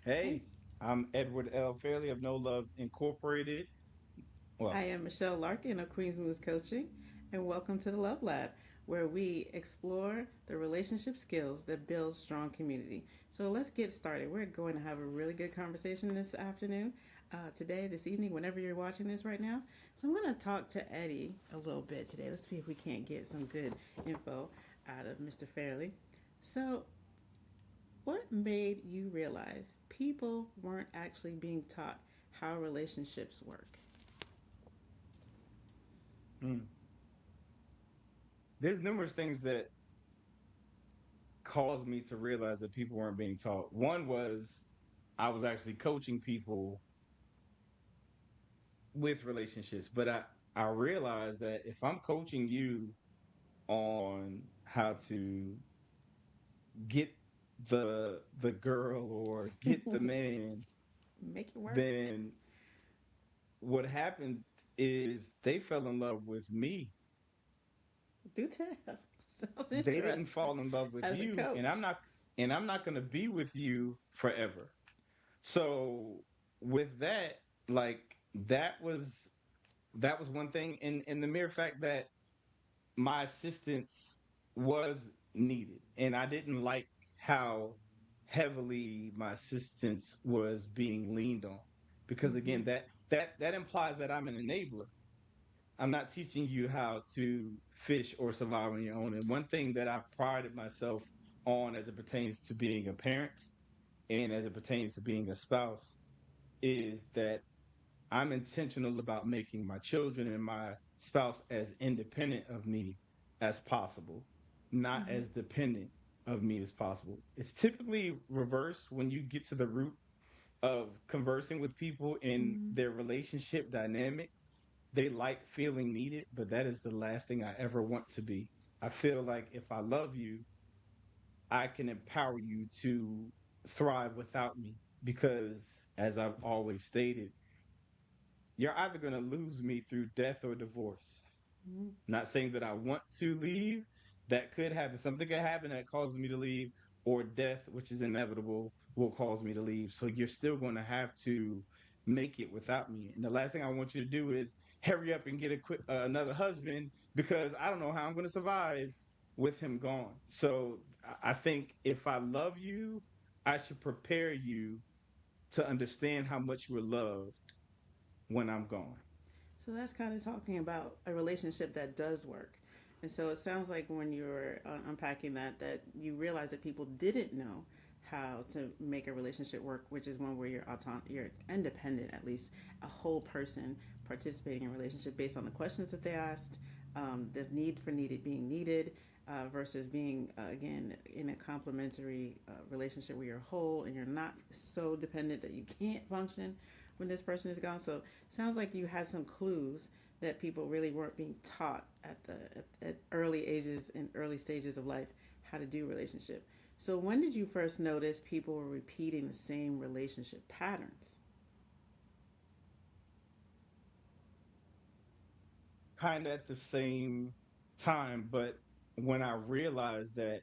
Hey, I'm Edward L. Fairley of No Love Incorporated. I Well, am Michelle Larkin of Queens Moves Coaching, and welcome to the Love Lab, where we explore the relationship skills that build strong community. So let's get started. We're going to have a really good conversation this afternoon, today, this evening, whenever you're watching this right now. So I'm going to talk to Eddie a little bit today. Let's see if we can't get some good info out of Mr. Fairley. So, what made you realize people weren't actually being taught how relationships work? mm, there's numerous things that caused me to realize that people weren't being taught. One was I was actually coaching people with relationships, but I realized that if I'm coaching you on how to get the girl or get the man, Make it work. then what happened is they fell in love with me. Do tell. Sounds They didn't interesting fall in love with as a you, and coach. I'm not going to be with you forever. So with that, like that was one thing, and the mere fact that my assistance was needed, and I didn't like how heavily my assistance was being leaned on, because Mm-hmm. again, that implies that I'm an enabler. I'm not teaching you how to fish or survive on your own. And one thing that I've prided myself on as it pertains to being a parent and as it pertains to being a spouse is that I'm intentional about making my children and my spouse as independent of me as possible, not Mm-hmm. as dependent of me as possible. It's typically reversed when you get to the root of conversing with people in Mm-hmm. their relationship dynamic. They like feeling needed, but that is the last thing I ever want to be. I feel like if I love you, I can empower you to thrive without me because, as I've always stated, you're either going to lose me through death or divorce. Mm-hmm. Not saying that I want to leave, that could happen. Something could happen that causes me to leave, or death, which is inevitable, will cause me to leave. So you're still going to have to make it without me. And the last thing I want you to do is hurry up and get another husband because I don't know how I'm going to survive with him gone. So I think if I love you, I should prepare you to understand how much you are loved when I'm gone. So that's kind of talking about a relationship that does work. And so it sounds like when you're unpacking that you realize that people didn't know how to make a relationship work, which is one where you're independent, at least a whole person participating in a relationship based on the questions that they asked, the need for needed being needed, versus being again in a complementary relationship where you're whole and you're not so dependent that you can't function when this person is gone. So sounds like you had some clues that people really weren't being taught at early ages and early stages of life how to do relationship. So when did you first notice people were repeating the same relationship patterns? Kind of at the same time, but when I realized that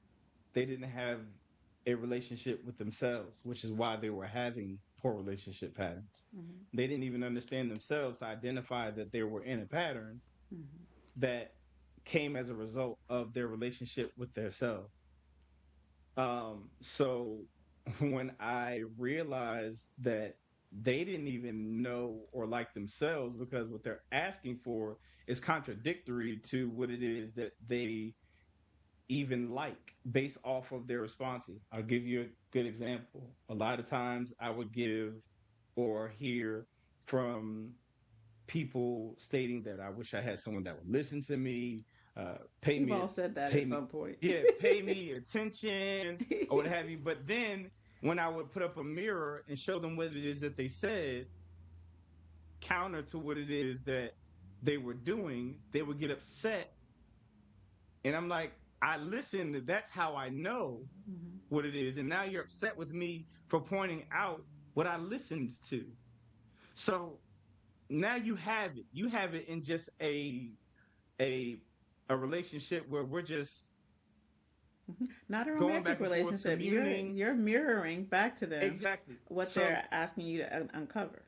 they didn't have a relationship with themselves, which is why they were having poor relationship patterns. Mm-hmm. They didn't even understand themselves to identify that they were in a pattern Mm-hmm. that came as a result of their relationship with their self. So when I realized that they didn't even know or like themselves because what they're asking for is contradictory to what it is that they even like based off of their responses. I'll give you a good example. A lot of times I would give or hear from people stating that I wish I had someone that would listen to me, pay We've me, all said that pay at me, some point. yeah, pay me attention or what have you. But then when I would put up a mirror and show them what it is that they said, counter to what it is that they were doing, they would get upset. And I'm like, I listened. That's how I know Mm-hmm. what it is. And now you're upset with me for pointing out what I listened to. So now you have it. You have it in just a a relationship where we're just Not a going romantic back and forth, relationship. You're communing. you're mirroring back to them Exactly. what So they're asking you to uncover,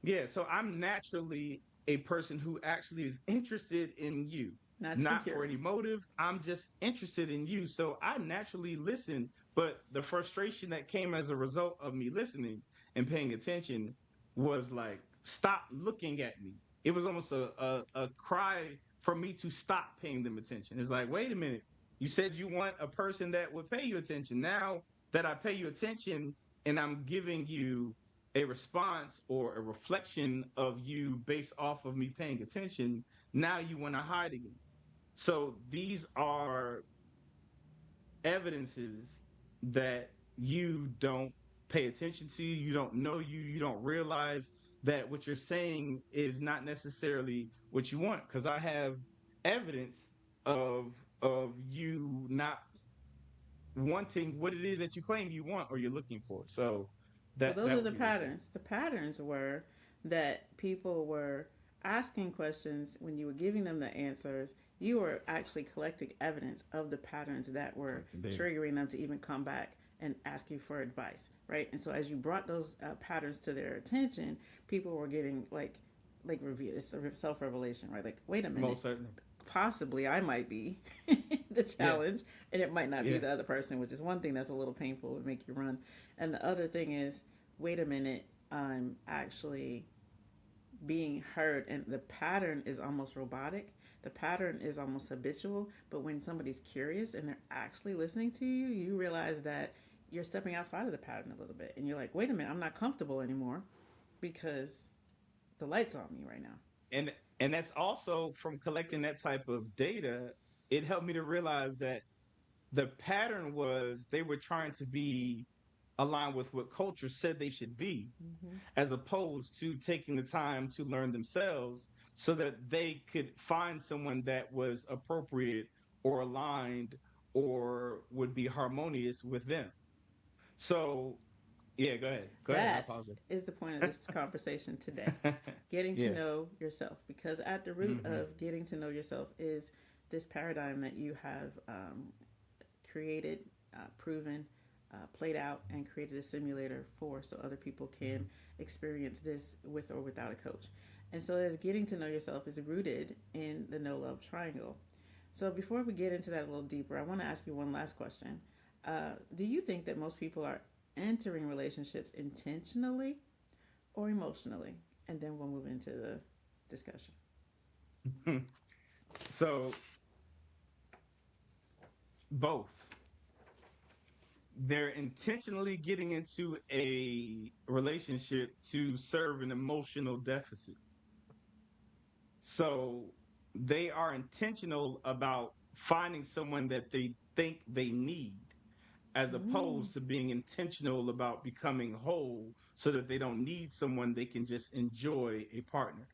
yeah, so I'm naturally a person who actually is interested in you, not too not for any curious. motive. I'm just interested in you. So I naturally listen. But the frustration that came as a result of me listening and paying attention was like, stop looking at me. It was almost a cry for me to stop paying them attention. It's like, wait a minute. You said you want a person that would pay you attention. Now that I pay you attention and I'm giving you a response or a reflection of you based off of me paying attention, now you want to hide again. So these are evidences that you don't pay attention to, you don't know you don't realize that what you're saying is not necessarily what you want. Because I have evidence of you not wanting what it is that you claim you want or you're looking for. So So that those are that would the be the case. patterns. The patterns were that people were asking questions when you were giving them the answers. You were actually collecting evidence of the patterns that were Collecting data. triggering them to even come back and ask you for advice, right? And so as you brought those patterns to their attention, people were getting like review. It's a self revelation, right? Like, wait a minute, Most certainly. possibly I might be the Yeah. challenge, and it might not be Yeah. the other person, which is one thing that's a little painful, would make you run. And the other thing is, wait a minute, I'm actually being heard, and the pattern is almost robotic. The pattern is almost habitual, but when somebody's curious and they're actually listening to you, you realize that you're stepping outside of the pattern a little bit, and you're like, wait a minute, I'm not comfortable anymore because the light's on me right now. and and that's also from collecting that type of data. It helped me to realize that the pattern was they were trying to be aligned with what culture said they should be, Mm-hmm. as opposed to taking the time to learn themselves so that they could find someone that was appropriate or aligned or would be harmonious with them. So yeah, go ahead, I That apologize. is the point of this conversation today. Getting to Yeah. know yourself. Because at the root Hmm. of getting to know yourself is this paradigm that you have created, proven, played out, and created a simulator for so other people can experience this with or without a coach. And so, as getting to know yourself is rooted in the no love triangle. So, before we get into that a little deeper, I want to ask you one last question. Do you think that most people are entering relationships intentionally or emotionally? And then we'll move into the discussion. So both. They're intentionally getting into a relationship to serve an emotional deficit. So they are intentional about finding someone that they think they need, as Mm. opposed to being intentional about becoming whole so that they don't need someone, they can just enjoy a partner.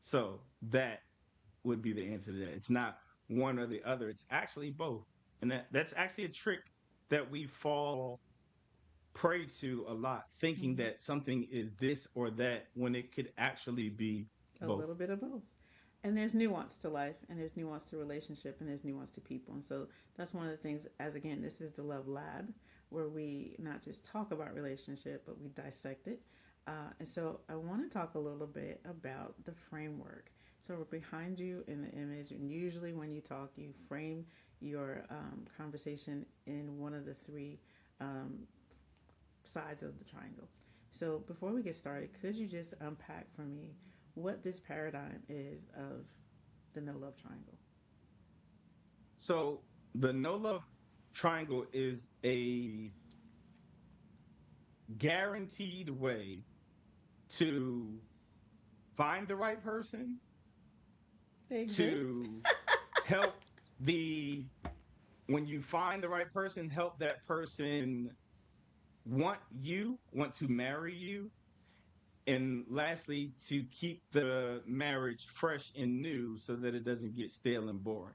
So that would be the answer to that. It's not one or the other, it's actually both. And that's actually a trick that we fall prey to a lot, thinking Mm-hmm. that something is this or that when it could actually be A both. little bit of both. And there's nuance to life, and there's nuance to relationship, and there's nuance to people. And so that's one of the things, as again, this is the Love Lab, where we not just talk about relationship, but we dissect it. And so I want to talk a little bit about the framework. So we're behind you in the image, and usually when you talk, you frame your conversation in one of the three um, sides of the triangle. So before we get started, could you just unpack for me what this paradigm is of the no love triangle? So the no love triangle is a guaranteed way to find the right person, They exist. to help the when you find the right person, help that person want to marry you, and lastly, to keep the marriage fresh and new so that it doesn't get stale and boring.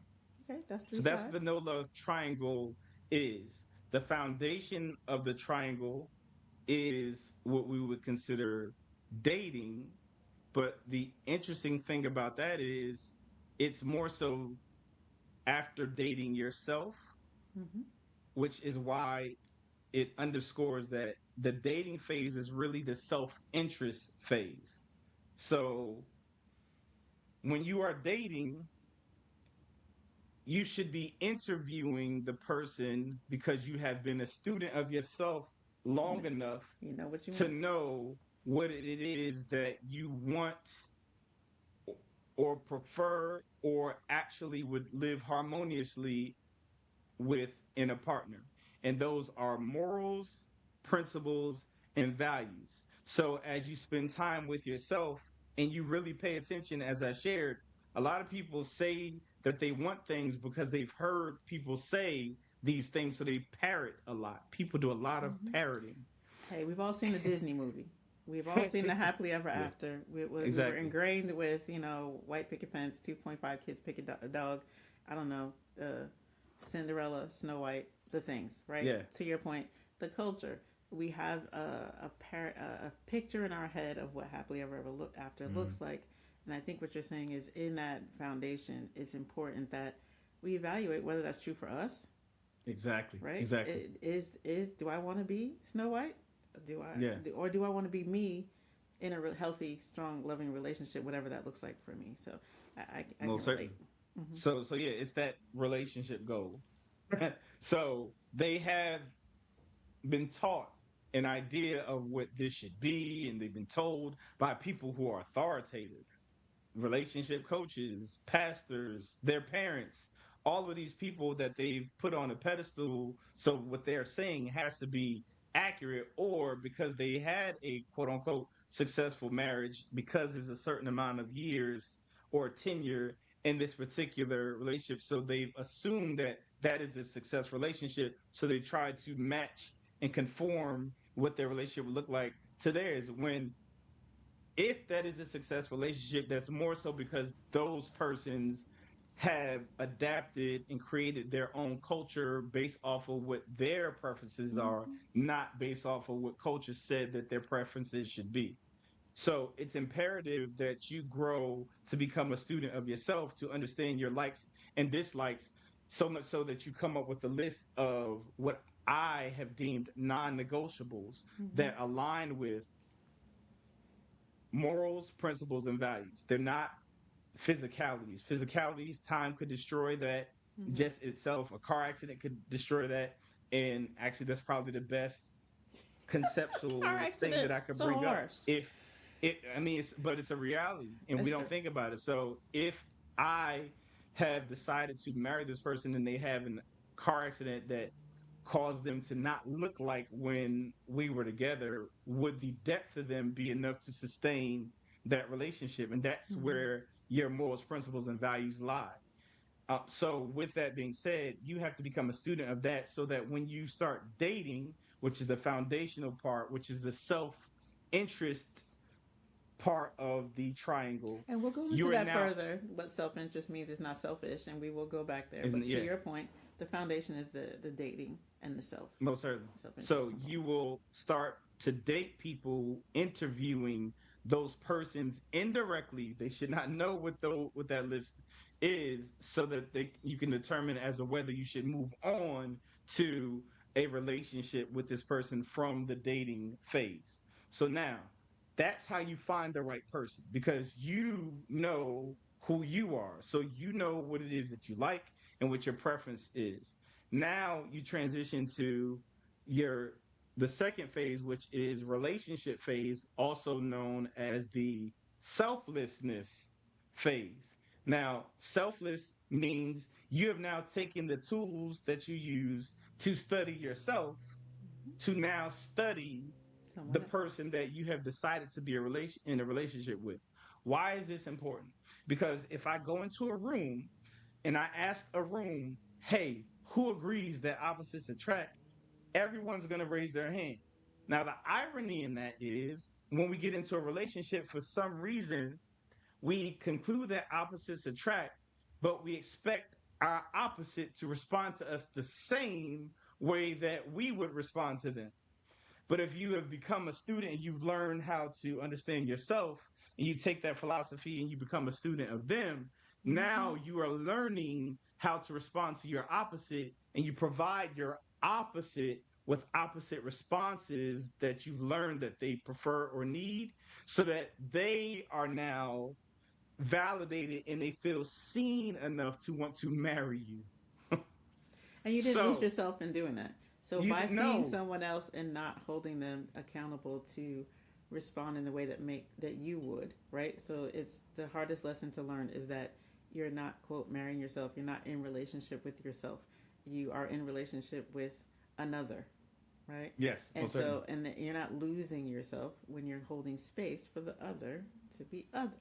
Okay, that's three So that's what the sides. no love triangle is. The foundation of the triangle is what we would consider dating. But the interesting thing about that is it's more so after dating yourself. Mm-hmm. which is why it underscores that the dating phase is really the self-interest phase. So when you are dating, you should be interviewing the person because you have been a student of yourself You know, long enough you know what you to want. know what it is that you want or prefer or actually would live harmoniously with in a partner. And those are morals, principles, and values. So as you spend time with yourself and you really pay attention, as I shared, a lot of people say that they want things because they've heard people say these things. So they parrot a lot. People do a lot of Mm-hmm. parroting. Hey, we've all seen the Disney movie. We've all seen the happily ever Yeah, after. We were exactly. ingrained with, white picket fence, 2.5 kids pick a dog. I don't know, Cinderella, Snow White, the things, right? Yeah. To your point, the culture. We have a picture in our head of what happily ever look after Mhm. looks like. And I think what you're saying is in that foundation, it's important that we evaluate whether that's true for us, Exactly. right? Exactly. It is do I want to be Snow White? Yeah. Or do I want to be me in a healthy, strong, loving relationship, whatever that looks like for me? So I can Most relate. certainly. Mm-hmm. So yeah, it's that relationship goal. So they have been taught an idea of what this should be, and they've been told by people who are authoritative, relationship coaches, pastors, their parents, all of these people that they've put on a pedestal. So what they're saying has to be accurate, or because they had a quote unquote successful marriage, because there's a certain amount of years or tenure in this particular relationship. So they've assumed that that is a success relationship. So they try to match and conform what their relationship would look like to theirs. When if that is a successful relationship, that's more so because those persons have adapted and created their own culture based off of what their preferences are, Mm-hmm. not based off of what culture said that their preferences should be. So it's imperative that you grow to become a student of yourself, to understand your likes and dislikes, so much so that you come up with a list of what I have deemed non negotiables Mm-hmm. that align with morals, principles, and values. They're not physicalities. Physicalities, time could destroy that Mm-hmm. just itself. A car accident could destroy that. And actually, that's probably the best Car conceptual thing accident, that I could so bring up. harsh. If it, I mean, but it's a reality, and we That's true. don't think about it. So if I have decided to marry this person and they have a car accident that caused them to not look like when we were together, would the depth of them be enough to sustain that relationship? And that's Mm-hmm. where your morals, principles, and values lie. So, with that being said, you have to become a student of that so that when you start dating, which is the foundational part, which is the self interest part of the triangle, And we'll go into you are that now, further. What self interest means is not selfish, and we will go back there. isn't But it? to Yeah, your point, the foundation is the dating and the most certainly. self interest So, component. you will start to date people interviewing those persons indirectly. They should not know what that list is, so that you can determine as to whether you should move on to a relationship with this person from the dating phase. So now that's how you find the right person, because you know who you are. So you know what it is that you like and what your preference is. Now you transition to your the second phase, which is relationship phase, also known as the selflessness phase. Now, selfless means you have now taken the tools that you use to study yourself to now study the Someone else. person that you have decided to be in a relationship with. Why is this important? Because if I go into a room and I ask a room, hey, who agrees that opposites attract? Everyone's going to raise their hand. Now, the irony in that is when we get into a relationship, for some reason, we conclude that opposites attract, but we expect our opposite to respond to us the same way that we would respond to them. But if you have become a student and you've learned how to understand yourself, and you take that philosophy and you become a student of them, Mm-hmm. now you are learning how to respond to your opposite, and you provide your opposite with opposite responses that you've learned that they prefer or need, so that they are now validated and they feel seen enough to want to marry you. And you didn't lose So yourself in doing that. So you by seeing know, someone else and not holding them accountable to respond in the way that you would, right? So it's the hardest lesson to learn is that you're not quote marrying yourself. You're not in relationship with yourself. You are in relationship with another, right? yes, And most certainly. so and you're not losing yourself when you're holding space for the other to be other.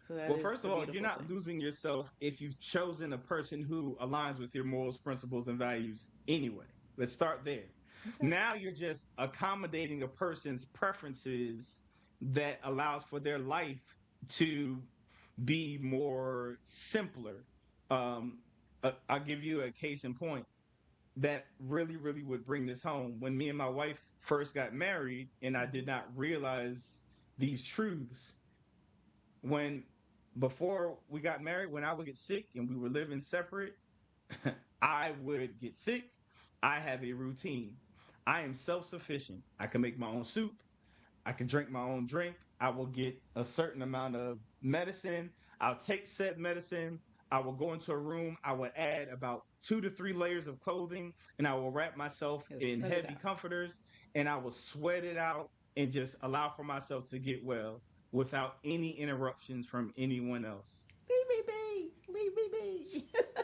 So that Well, is first a of all, you're beautiful not thing. losing yourself if you've chosen a person who aligns with your morals, principles, and values anyway. Let's start there. Okay. Now you're just accommodating a person's preferences that allows for their life to be more simpler. Um, I'll give you a case in point that really, really would bring this home. When me and my wife first got married, and I did Mm-hmm. not realize these truths, when before we got married, when I would get sick and we were living separate, I would get sick. I have a routine. I am self sufficient. I can make my own soup. I can drink my own drink. I will get a certain amount of medicine. I'll take said medicine. I will go into a room. I would add about 2 to 3 layers of clothing, and I will wrap myself You'll in sweat it heavy out. comforters, and I will sweat it out and just allow for myself to get well without any interruptions from anyone else. Leave me be. Leave me be.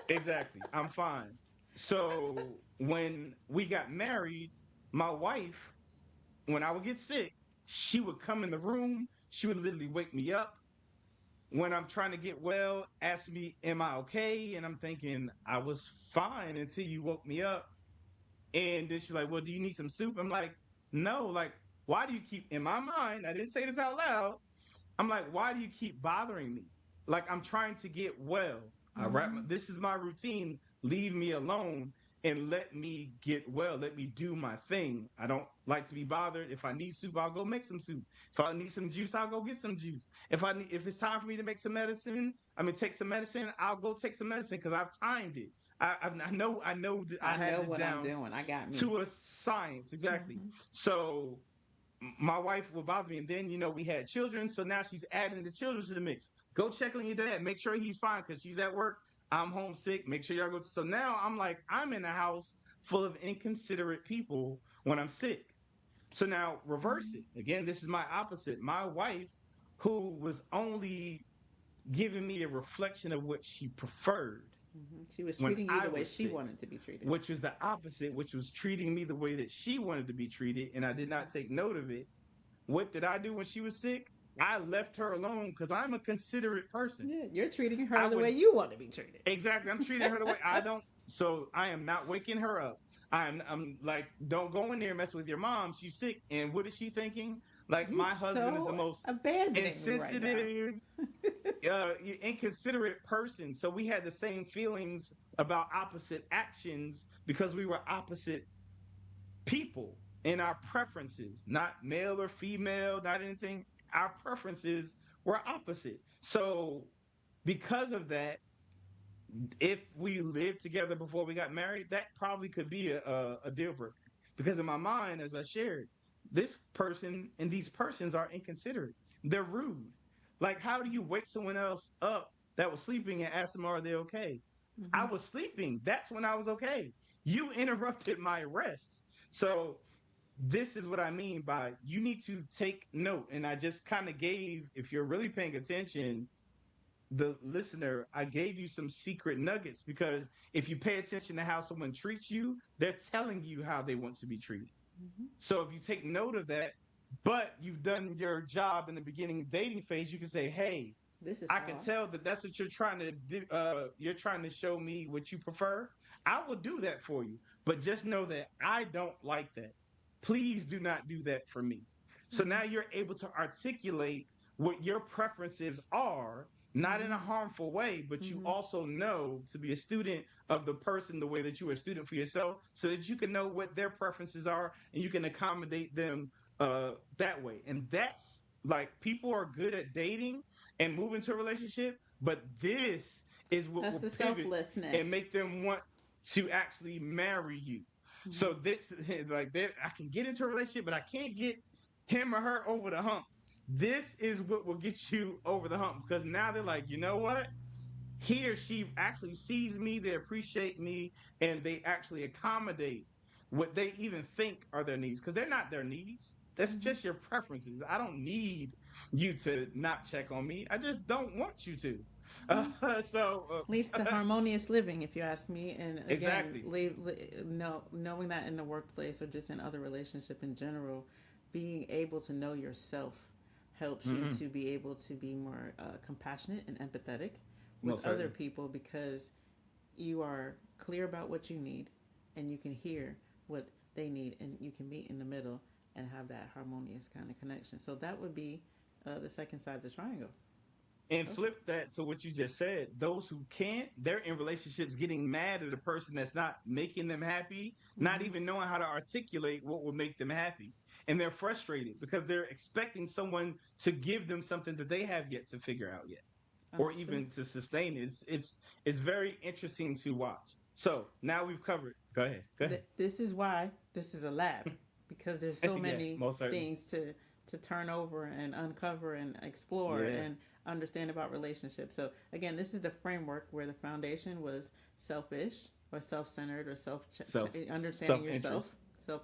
Exactly. I'm fine. So when we got married, my wife, when I would get sick, she would come in the room. She would literally wake me up when I'm trying to get well, ask me, "Am I okay?" And I'm thinking, I was fine until you woke me up. And then she's like, "Well, do you need some soup?" I'm like, "No, like, why do you keep in my mind?" I didn't say this out loud. I'm like, "Why do you keep bothering me? Like, I'm trying to get well. Mm-hmm. This is my routine. Leave me alone and let me get well. Let me do my thing. I don't like to be bothered. If I need soup, I'll go make some soup. If I need some juice, I'll go get some juice. If it's time for me to make some medicine, take some medicine. I'll go take some medicine because I've timed it. I know that I I have know this what I'm down doing. I got me. to a science exactly. Mm-hmm. So my wife would bother me. And then, we had children. So now she's adding the children to the mix. Go check on your dad. Make sure he's fine because she's at work. I'm homesick. Make sure y'all go. So now I'm like, I'm in a house full of inconsiderate people when I'm sick. So now reverse it. Again, this is my opposite. My wife, who was only giving me a reflection of what she preferred Mm-hmm. She was when treating you I the way was she sick, wanted to be treated. which was the opposite, which was treating me the way that she wanted to be treated. And I did not take note of it. What did I do when she was sick? I left her alone because I'm a considerate person. Yeah, you're treating her I the way would you want to be treated. exactly. I'm treating her the way I don't. So I am not waking her up. I'm like, don't go in there and mess with your mom. She's sick. And what is she thinking? Like You my husband is the so most abandoning me right now. insensitive, inconsiderate person. So we had the same feelings about opposite actions because we were opposite people in our preferences, not male or female, not anything. Our preferences were opposite. So, because of that, if we lived together before we got married, that probably could be a deal breaker. Because in my mind, as I shared, this person and these persons are inconsiderate. They're rude. Like, how do you wake someone else up that was sleeping and ask them, are they okay? I Mm-hmm. was sleeping. That's when I was okay. You interrupted my rest. So this is what I mean by you need to take note. And I just kind of gave, if you're really paying attention, the listener, I gave you some secret nuggets because if you pay attention to how someone treats you, they're telling you how they want to be treated. Mm-hmm. So if you take note of that, but you've done your job in the beginning dating phase, you can say, hey, This is I can how. tell that that's what you're trying to do. You're trying to show me what you prefer. I will do that for you, but just know that I don't like that. Please do not do that for me. So Mm-hmm. now you're able to articulate what your preferences are, not in Mm-hmm. a harmful way, but you Mm-hmm. also know to be a student of the person the way that you are a student for yourself, so that you can know what their preferences are and you can accommodate them that way. And that's like people are good at dating and move into a relationship. But this is what That's will the pivot and selflessness. make them want to actually marry you. Mm-hmm. So this like I can get into a relationship, but I can't get him or her over the hump. This is what will get you over the hump because now they're like, you know what? He or she actually sees me, they appreciate me, and they actually accommodate what they even think are their needs because they're not their needs. That's Mm-hmm. just your preferences. I don't need you to not check on me. I just don't want you to. Uh, Mm-hmm. so Leads to harmonious living, if you ask me. And again, exactly. knowing that in the workplace or just in other relationship in general, being able to know yourself helps you Mm-hmm. to be able to be more compassionate and empathetic with Most other certainly. people because you are clear about what you need and you can hear what they need and you can meet in the middle and have that harmonious kind of connection. So that would be the second side of the triangle. And Okay. flip that to what you just said. Those who can't, they're in relationships getting mad at a person that's not making them happy, not Mm-hmm. even knowing how to articulate what will make them happy. And they're frustrated because they're expecting someone to give them something that they have yet to figure out yet, or Understood. even to sustain it. It's very interesting to watch. So now we've covered. Go ahead. Go ahead. This is why this is a lab because there's so Yeah, many most certainly. things to turn over and uncover and explore Yeah. and understand about relationships. So again, this is the framework where the foundation was selfish or self-centered or understanding Self yourself, interest.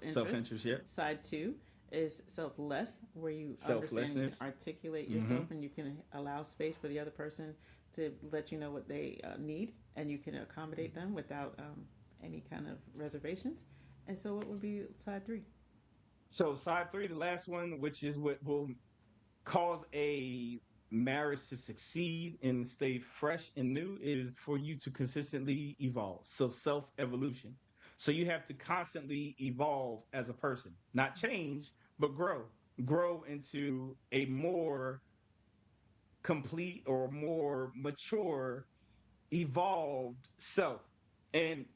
Self self-interest. interest. Yeah. Side 2 is selfless, where you understand you can Selflessness. articulate Mm-hmm. yourself and you can allow space for the other person to let you know what they need and you can accommodate them without any kind of reservations. And so, what would be side 3? So side three, the last one, which is what will cause a marriage to succeed and stay fresh and new, is for you to consistently evolve. So self evolution. So you have to constantly evolve as a person, not change, but grow into a more complete or more mature, evolved self. And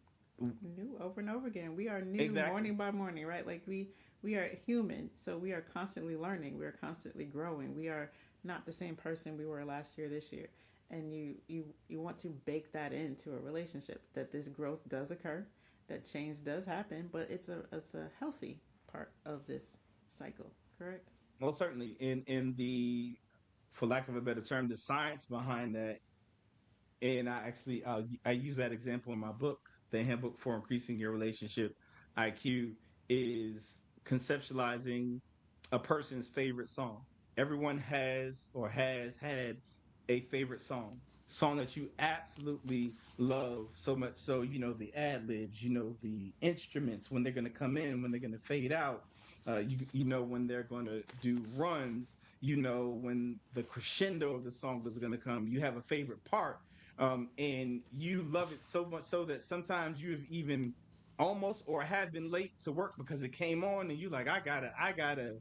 New over and over again. We are new exactly, morning by morning, right? Like we are human, so we are constantly learning. We are constantly growing. We are not the same person we were last year, this year, and you want to bake that into a relationship that this growth does occur, that change does happen, but it's a healthy part of this cycle. Correct. most certainly in the, for lack of a better term, the science behind that. And I use that example in my book. The Handbook for Increasing Your Relationship IQ is conceptualizing a person's favorite song. Everyone has or has had a favorite song that you absolutely love so much so you know the ad libs, you know the instruments when they're going to come in, when they're going to fade out, you know when they're going to do runs, you know when the crescendo of the song is going to come. You have a favorite part, and you love it so much so that sometimes you have even almost or have been late to work because it came on, and you like I gotta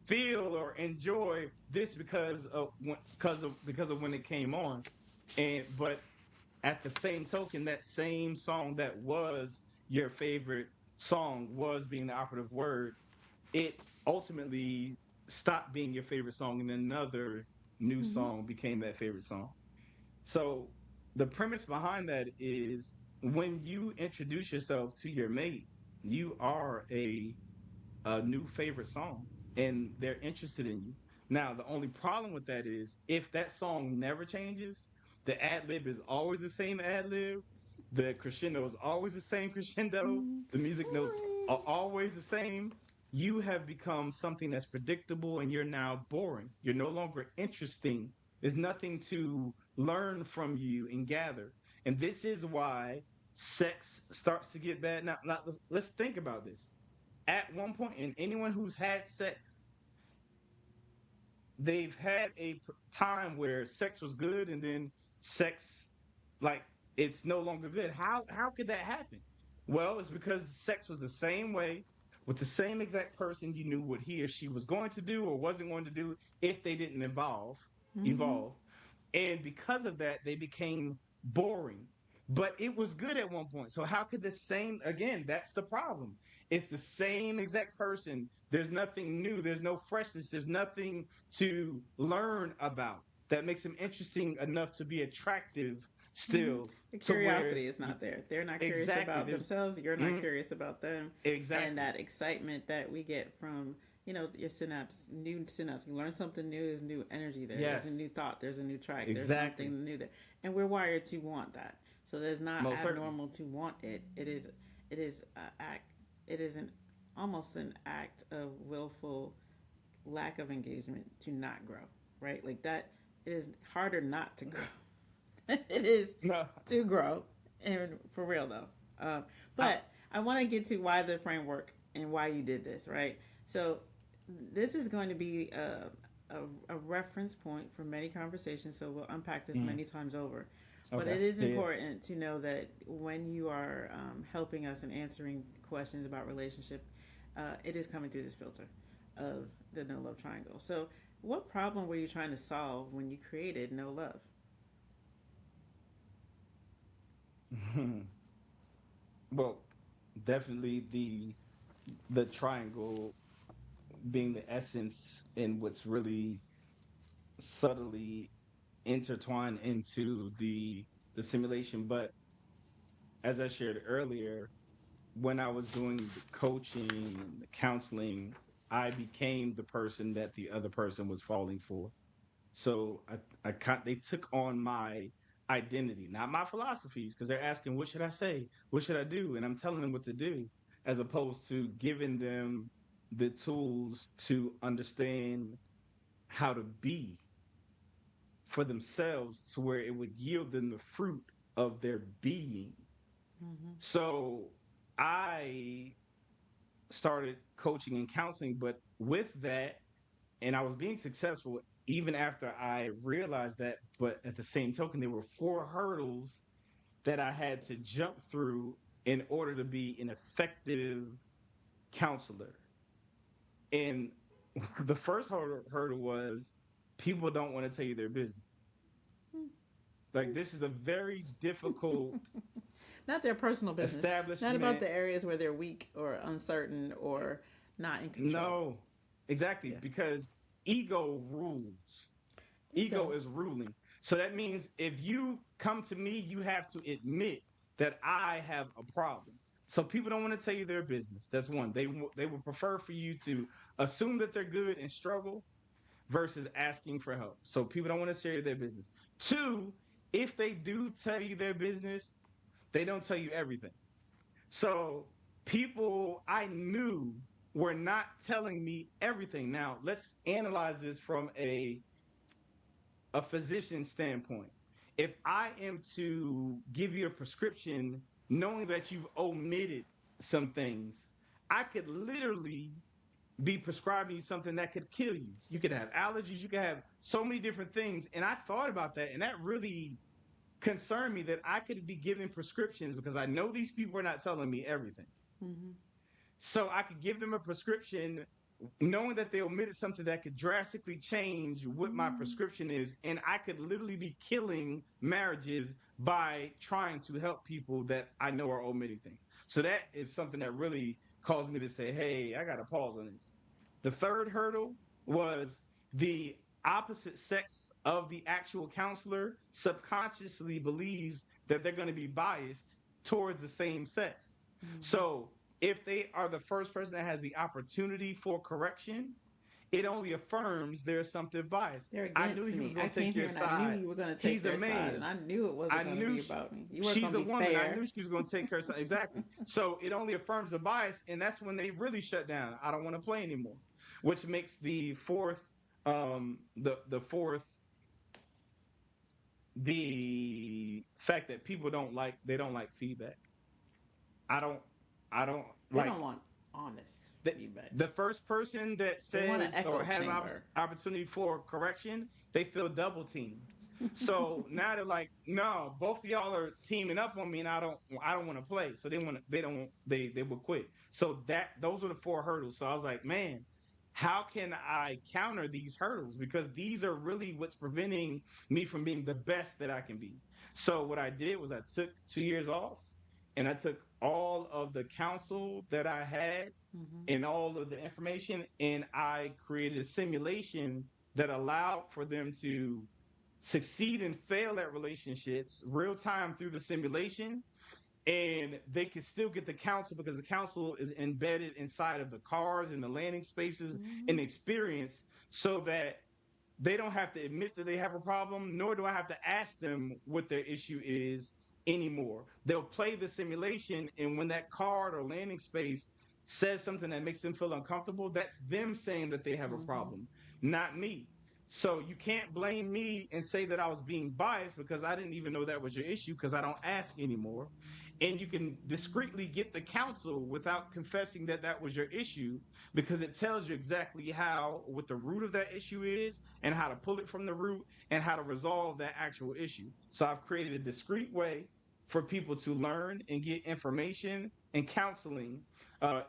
feel or enjoy this because of when it came on. And but at the same token, that same song that was your favorite song was being the operative word. It ultimately stopped being your favorite song, and another new Mm-hmm. song became that favorite song. So the premise behind that is when you introduce yourself to your mate, you are a new favorite song and they're interested in you. Now, the only problem with that is if that song never changes, the ad lib is always the same ad lib, the crescendo is always the same crescendo, the music notes are always the same. You have become something that's predictable and you're now boring. You're no longer interesting. There's nothing to learn from you and gather. And this is why sex starts to get bad. Now let's think about this at one point, and anyone who's had sex, they've had a time where sex was good, and then sex, like it's no longer good. How could that happen? Well, it's because sex was the same way with the same exact person. You knew what he or she was going to do or wasn't going to do if they didn't Mm-hmm. evolve. And because of that, they became boring. But it was good at one point. So how could the same again? That's the problem. It's the same exact person. There's nothing new. There's no freshness. There's nothing to learn about that makes them interesting enough to be attractive Hmm. still. The So where curiosity is not there. They're not curious exactly about there's themselves. You're not mm, curious about them. And exactly. that excitement that we get from, your synapse, new synapse. You learn something new, there's new energy there. There's Yes, a new thought. There's a new track. There's exactly. something new there. And we're wired to want that. So there's not Most certainly. abnormal to want it. It is a act. It is an almost an act of willful lack of engagement to not grow. Right? Like that. It is harder not to grow. It is No, to grow, and for real though. Um, I, but I want to get to why the framework and why you did this, right? So this is going to be a reference point for many conversations. So we'll unpack this mm, many times over. But okay. it is Yeah. important to know that when you are helping us and answering questions about relationship, it is coming through this filter of the no love triangle. So, what problem were you trying to solve when you created no love? Well, definitely the triangle being the essence in what's really subtly intertwined into the simulation. But as I shared earlier, when I was doing the coaching and the counseling, I became the person that the other person was falling for. So they took on my identity, not my philosophies, because they're asking, what should I say? What should I do? And I'm telling them what to do, as opposed to giving them the tools to understand how to be for themselves to where it would yield them the fruit of their being. Mm-hmm. So I started coaching and counseling, but with that, and I was being successful even after I realized that. But at the same token, there were four hurdles that I had to jump through in order to be an effective counselor. And the first hurdle was people don't want to tell you their business. Like, this is a very difficult Not their personal business. Not about establishment. the areas where they're weak or uncertain or not in control. No, exactly, Yeah, because ego rules. it Ego does. is ruling. So that means if you come to me, you have to admit that I have a problem. So people don't want to tell you their business. That's one. They would prefer for you to assume that they're good and struggle versus asking for help. So people don't want to share their business. Two, if they do tell you their business, they don't tell you everything. So people I knew were not telling me everything. Now let's analyze this from a physician standpoint. If I am to give you a prescription knowing that you've omitted some things, I could literally be prescribing you something that could kill you. You could have allergies, you could have so many different things. And I thought about that, and that really concerned me that I could be giving prescriptions because I know these people are not telling me everything. Mm-hmm. So I could give them a prescription knowing that they omitted something that could drastically change what my Mm-hmm. prescription is. And I could literally be killing marriages by trying to help people that I know are omitting things. So that is something that really caused me to say, hey, I got to pause on this. The third hurdle was the opposite sex of the actual counselor subconsciously believes that they're going to be biased towards the same sex. Mm-hmm. So if they are the first person that has the opportunity for correction, it only affirms their assumptive bias. They're I knew against he was me. going I to take came here your and I knew side. you were going to take He's a their side, and man. I knew it I wasn't going to knew be about me. You weren't she's going a to be woman. I fair. knew she was going to take her side. Exactly. So it only affirms the bias, and that's when they really shut down. I don't want to play anymore, which makes the fourth, the fourth, the fact that people don't like feedback. I don't, I don't They don't like want honest the, feedback. the first person that They want an says or echo has an chamber. opportunity for correction, they feel double teamed. So now they're like, no, both of y'all are teaming up on me, and I don't want to play. So they will quit. So those are the four hurdles. So I was like, man, how can I counter these hurdles? Because these are really what's preventing me from being the best that I can be. So what I did was I took 2 years off, and I took all of the counsel that I had Mm-hmm. and all of the information, and I created a simulation that allowed for them to succeed and fail at relationships real time through the simulation, and they can still get the counsel because the counsel is embedded inside of the cars and the landing spaces Mm-hmm. and experience, so that they don't have to admit that they have a problem, nor do I have to ask them what their issue is anymore. They'll play the simulation, and when that card or landing space says something that makes them feel uncomfortable, that's them saying that they have a Mm-hmm. problem, not me. So you can't blame me and say that I was being biased because I didn't even know that was your issue because I don't ask anymore. And you can discreetly get the counsel without confessing that that was your issue, because it tells you exactly how, what the root of that issue is, and how to pull it from the root and how to resolve that actual issue. So I've created a discreet way for people to learn and get information and counseling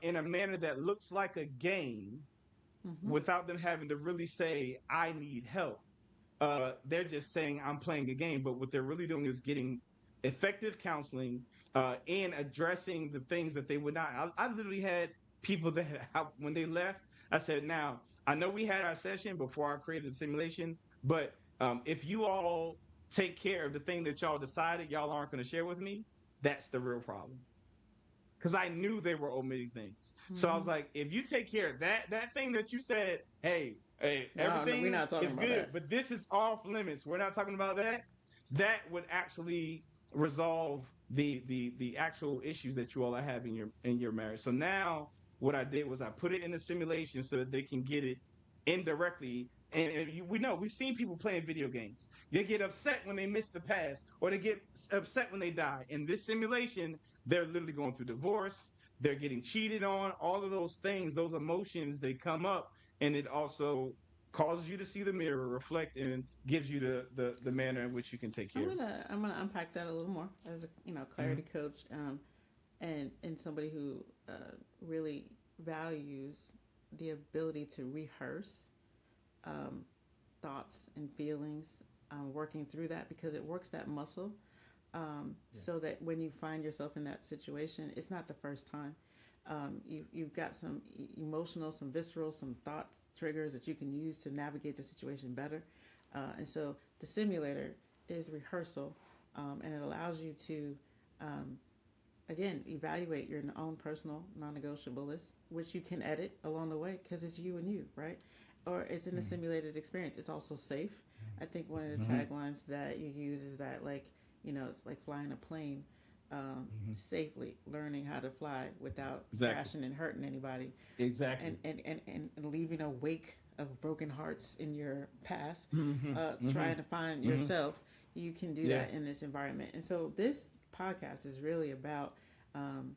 in a manner that looks like a game, Mm-hmm. without them having to really say, I need help. They're just saying, I'm playing a game. But what they're really doing is getting effective counseling and addressing the things that they would not. I literally had people that, when they left, I said, now, I know we had our session before I created the simulation, but if you all take care of the thing that y'all decided y'all aren't going to share with me, that's the real problem, because I knew they were omitting things. So I Mm-hmm. was like, if you take care of that thing that you said, hey, No, no, we're everything not talking is about good, that. but this is off limits. We're not talking about that. That would actually resolve the actual issues that you all are having in your marriage. So now what I did was I put it in the simulation so that they can get it indirectly. We know we've seen people playing video games. They get upset when they miss the pass, or they get upset when they die. In this simulation, they're literally going through divorce, they're getting cheated on, all of those things, those emotions, they come up, and it also causes you to see the mirror, reflect, and gives you the manner in which you can take care of I'm gonna unpack that a little more as a it. clarity coach, and somebody who really values the ability to rehearse um, thoughts and feelings, working through that because it works that muscle, Yeah. so that when you find yourself in that situation, it's not the first time. You've got some emotional, some visceral, some thought triggers that you can use to navigate the situation better. And so the simulator is rehearsal, and it allows you to, um, again, evaluate your own personal non-negotiable list, which you can edit along the way because it's you and you, right? Or it's in a Mm-hmm. simulated experience. It's also safe. I think one of the Mm-hmm. taglines that you use is that, like, it's like flying a plane, Mm-hmm. safely, learning how to fly without Exactly. crashing and hurting anybody, Exactly. and leaving a wake of broken hearts in your path, Mm-hmm. Mm-hmm. trying to find Mm-hmm. yourself. You can do Yeah. that in this environment. And so this podcast is really about, um,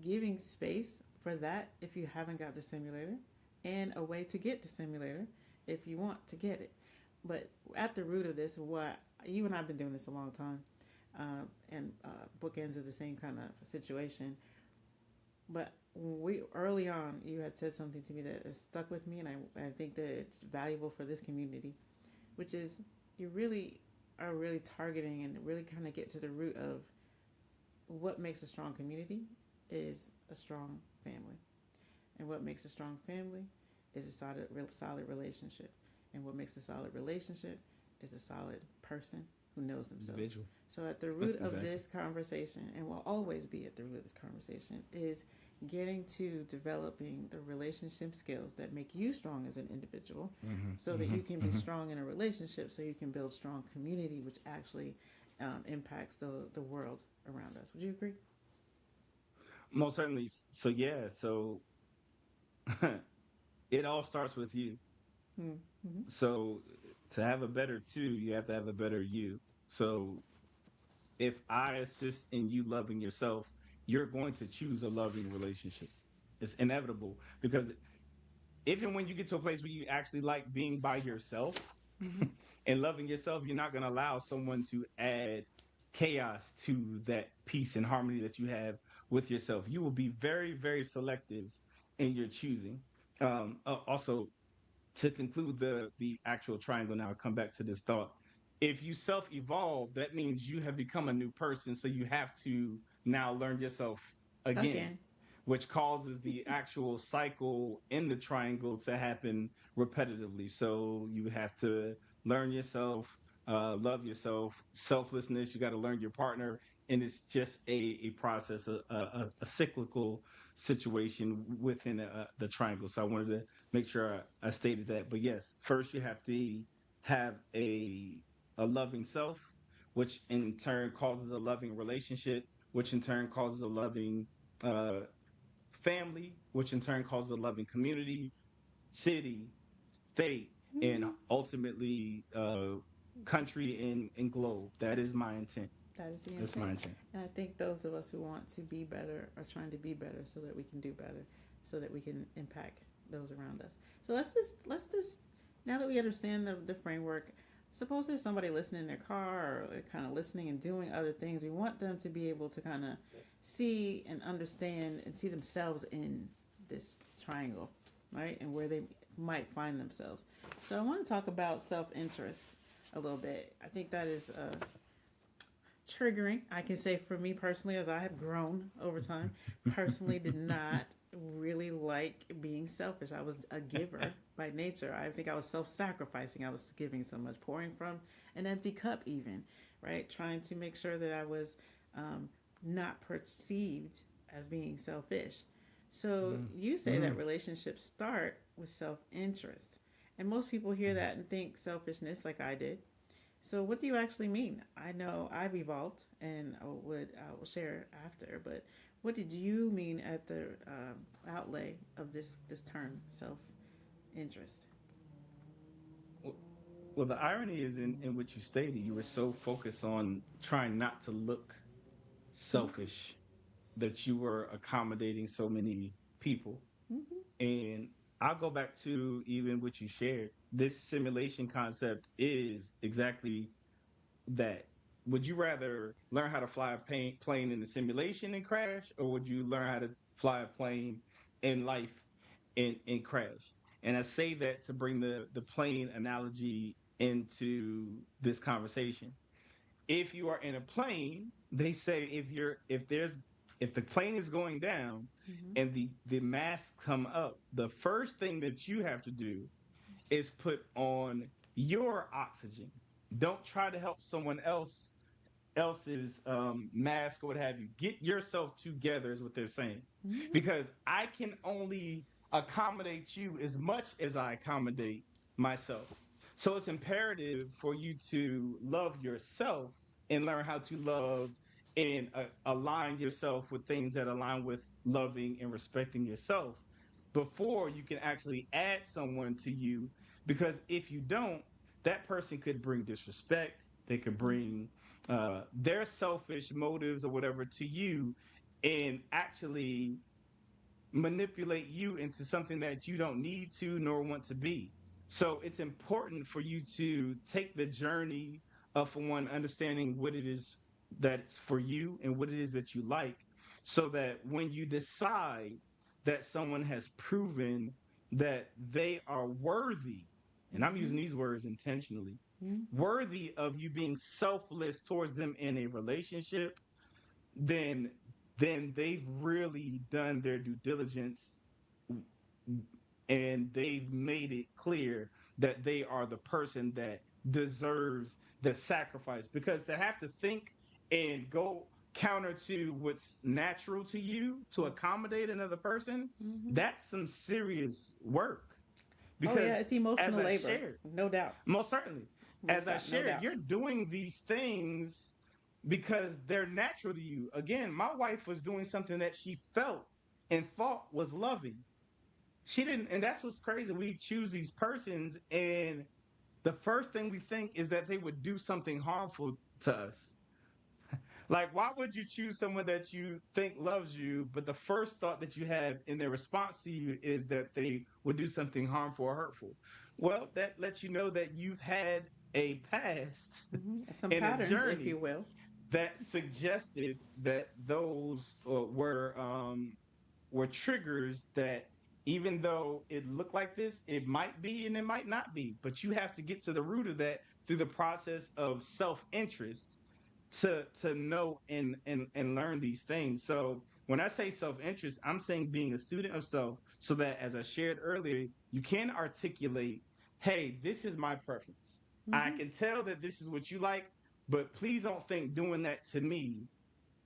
giving space for that if you haven't got the simulator, and a way to get the simulator if you want to get it. But at the root of this, what you and I have been doing this a long time, and bookends of the same kind of situation. But we early on, you had said something to me that has stuck with me, and I think that it's valuable for this community, which is you really are really targeting and really kind of get to the root of what makes a strong community is a strong family. And what makes a strong family is a solid relationship. And what makes a solid relationship is a solid person who knows themselves. Individual. So at the root of Exactly. this conversation, and will always be at the root of this conversation, is getting to developing the relationship skills that make you strong as an individual, so Mm-hmm. that Mm-hmm. you can be Mm-hmm. strong in a relationship, so you can build strong community, which actually impacts the world around us. Would you agree? Most certainly. So yeah. So it all starts with you. Mm-hmm. So to have a better two, you have to have a better you. So if I assist in you loving yourself, you're going to choose a loving relationship. It's inevitable, because even when you get to a place where you actually like being by yourself Mm-hmm. and loving yourself, you're not going to allow someone to add chaos to that peace and harmony that you have with yourself. You will be very, very selective in your choosing. Also, to conclude the actual triangle, now I'll come back to this thought. If you self evolve, that means you have become a new person. So you have to now learn yourself again, Again. which causes the actual cycle in the triangle to happen repetitively. So you have to learn yourself, love yourself, selflessness. You got to learn your partner, and it's just a process, a cyclical situation within the triangle. So I wanted to make sure I stated that. But yes, first you have to have a loving self, which in turn causes a loving relationship, which in turn causes a loving uh, family, which in turn causes a loving community, city, state, and Mhm. ultimately country and globe. That is my intent. That is the That's my intent. intent. And I think those of us who want to be better are trying to be better so that we can do better, so that we can impact those around us. So let's just now that we understand the framework, suppose there's somebody listening in their car or kind of listening and doing other things. We want them to be able to kind of see and understand and see themselves in this triangle, right? And where they might find themselves. So I want to talk about self-interest a little bit. I think that is triggering. I can say for me personally, as I have grown over time, personally did not really like being selfish. I was a giver by nature. I think I was self-sacrificing. I was giving so much, pouring from an empty cup, even, right? Trying to make sure that I was um, not perceived as being selfish. So you say that Mm-hmm. relationships start with self-interest, and most people hear that and think selfishness, like I did. So, what do you actually mean? I know I've evolved, and I will share after. But what did you mean at the outlay of this term, self interest? Well, the irony is in what you stated. You were so focused on trying not to look selfish that you were accommodating so many people. Mm-hmm. And I'll go back to even what you shared. This simulation concept is exactly that. Would you rather learn how to fly a plane in the simulation and crash, or would you learn how to fly a plane in life and crash? And I say that to bring the plane analogy into this conversation. If you are in a plane, they say if the plane is going down Mm-hmm. and the masks come up, the first thing that you have to do is put on your oxygen. Don't try to help someone else's mask or what have you. Get yourself together is what they're saying, Mm-hmm. because I can only accommodate you as much as I accommodate myself. So it's imperative for you to love yourself and learn how to love and align yourself with things that align with loving and respecting yourself before you can actually add someone to you. Because if you don't, that person could bring disrespect, they could bring their selfish motives or whatever to you and actually manipulate you into something that you don't need to nor want to be. So it's important for you to take the journey of, for one, understanding what it is that's for you and what it is that you like, so that when you decide that someone has proven that they are worthy, and I'm Mm-hmm. using these words intentionally, worthy of you being selfless towards them in a relationship, then they've really done their due diligence and they've made it clear that they are the person that deserves the sacrifice. Because to have to think and go counter to what's natural to you to accommodate another person, Mm-hmm. that's some serious work. Oh Because yeah, it's as emotional I labor, shared, no doubt, most certainly, as I no shared, doubt. you're doing these things because they're natural to you. Again, my wife was doing something that she felt and thought was loving. She didn't, and that's what's crazy. We choose these persons, and the first thing we think is that they would do something harmful to us. Like, why would you choose someone that you think loves you, but the first thought that you have in their response to you is that they would do something harmful or hurtful? Well, that lets you know that you've had a past Mm-hmm. Some and a patterns, if you journey will. that suggested that those were triggers that, even though it looked like this, it might be and it might not be. But you have to get to the root of that through the process of self interest to know and learn these things. So when I say self-interest, I'm saying being a student of self, so that, as I shared earlier, you can articulate, hey, this is my preference. I Mm-hmm. can tell that this is what you like, but please don't think doing that to me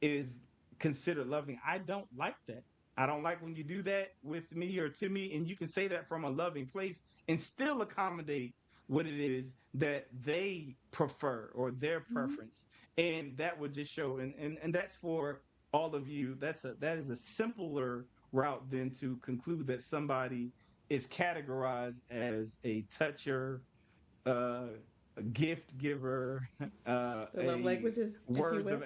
is considered loving. I don't like that. I don't like when you do that with me or to me. And you can say that from a loving place and still accommodate what it is that they prefer or their Mm-hmm. preference. And that would just show, and that's for all of you. That is a simpler route than to conclude that somebody is categorized as a toucher, uh, a gift giver, The love a languages, if you words will. of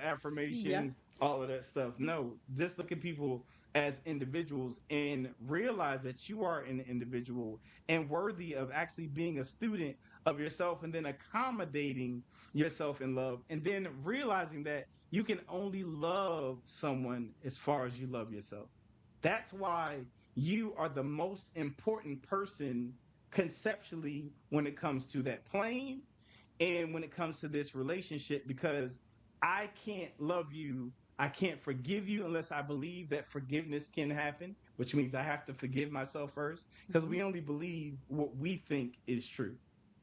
Yeah. affirmation, all of that stuff. No, just look at people as individuals and realize that you are an individual and worthy of actually being a student of yourself, and then accommodating yourself in love, and then realizing that you can only love someone as far as you love yourself. That's why you are the most important person conceptually when it comes to that plane and when it comes to this relationship, because I can't love you, I can't forgive you unless I believe that forgiveness can happen, which means I have to forgive myself first, because Mm-hmm. we only believe what we think is true.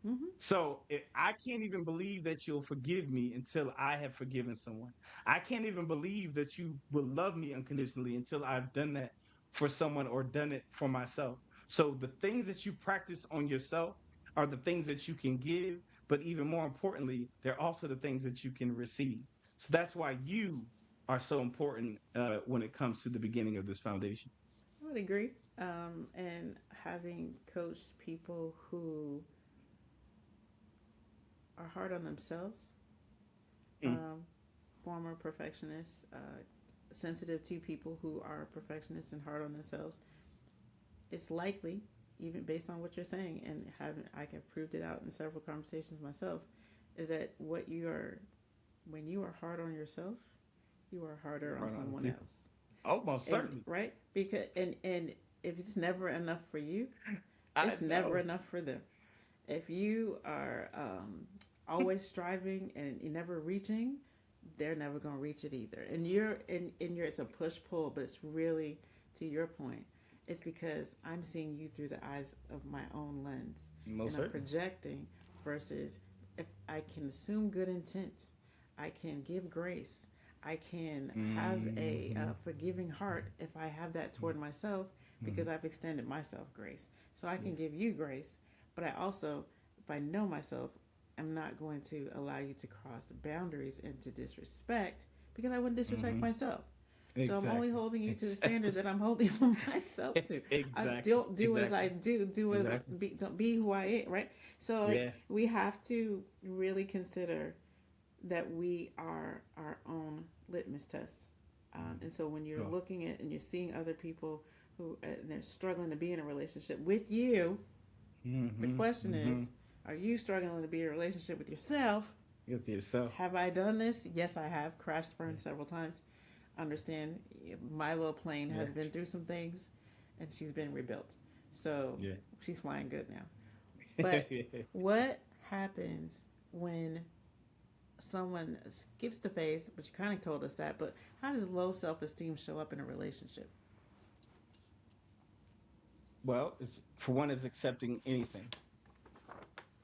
Mm-hmm. So I can't even believe that you'll forgive me until I have forgiven someone. I can't even believe that you will love me unconditionally until I've done that for someone or done it for myself. So the things that you practice on yourself are the things that you can give, but even more importantly, they're also the things that you can receive. So that's why you are so important when it comes to the beginning of this foundation. I would agree. And having coached people who are hard on themselves, Mm, um, former perfectionists, sensitive to people who are perfectionists and hard on themselves, it's likely, even based on what you're saying, and having I have proved it out in several conversations myself, is that what you are when you are hard on yourself, you are harder on right on someone people. else. Oh, most And certainly. right? Because and if it's never enough for you, I it's never know. enough for them. If you are always striving and you're never reaching, they're never going to reach it either. And you're it's a push pull, but it's really, to your point, it's because I'm seeing you through the eyes of my own lens, and Most I'm certainly. projecting. Versus, if I can assume good intent, I can give grace, I can have a Hmm. forgiving heart if I have that toward myself, Hmm. because I've extended myself grace. So I Yeah. can give you grace, but I also, if I know myself, I'm not going to allow you to cross the boundaries into disrespect, because I wouldn't disrespect Hmm. myself. So I'm only Exactly. holding you to the standards Exactly. that I'm holding myself to. I Exactly. don't do as I Exactly. do as Exactly. be, don't be who I am, right? So like Yeah. we have to really consider that we are our own litmus test. Mhm. And so when you're Sure. looking at and you're seeing other people who and they're struggling to be in a relationship with you, the Hmm. question Hmm. is, are you struggling to be in a relationship with yourself? With yourself. Have I done this? Yes, I have. Crashed, Yeah. burned several times. Understand, my little plane Yeah. has been through some things, and she's been rebuilt. So Yeah. she's flying good now. But what happens when someone skips the phase? But you kind of told us that. But how does low self esteem show up in a relationship? Well, it's for one, is accepting anything.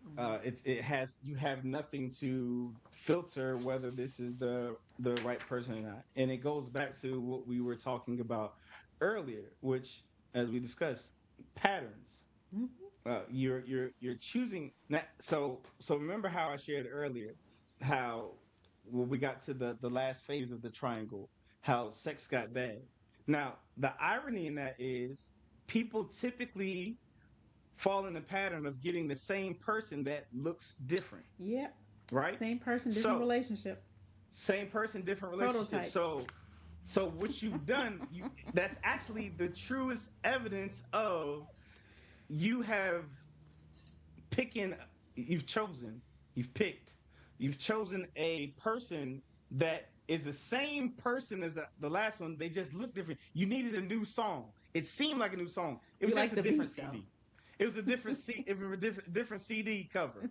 Mm-hmm. It has, you have nothing to filter whether this is the right person or not, and it goes back to what we were talking about earlier, which, as we discussed, patterns. Mm-hmm. You're choosing now. So remember how I shared earlier how when we got to the last phase of the triangle, how sex got bad. Now the irony in that is people typically fall in the pattern of getting the same person that looks different, Yep. right? Same person, different So relationship. same person, different relationship. Prototype. So what you've done, you that's actually the truest evidence of you have picking, you've chosen, you've picked, you've chosen a person that is the same person as the last one. They just look different. You needed a new song. It seemed like a new song. It You was just like a the different beat though. CD. It was a different it was a different CD cover,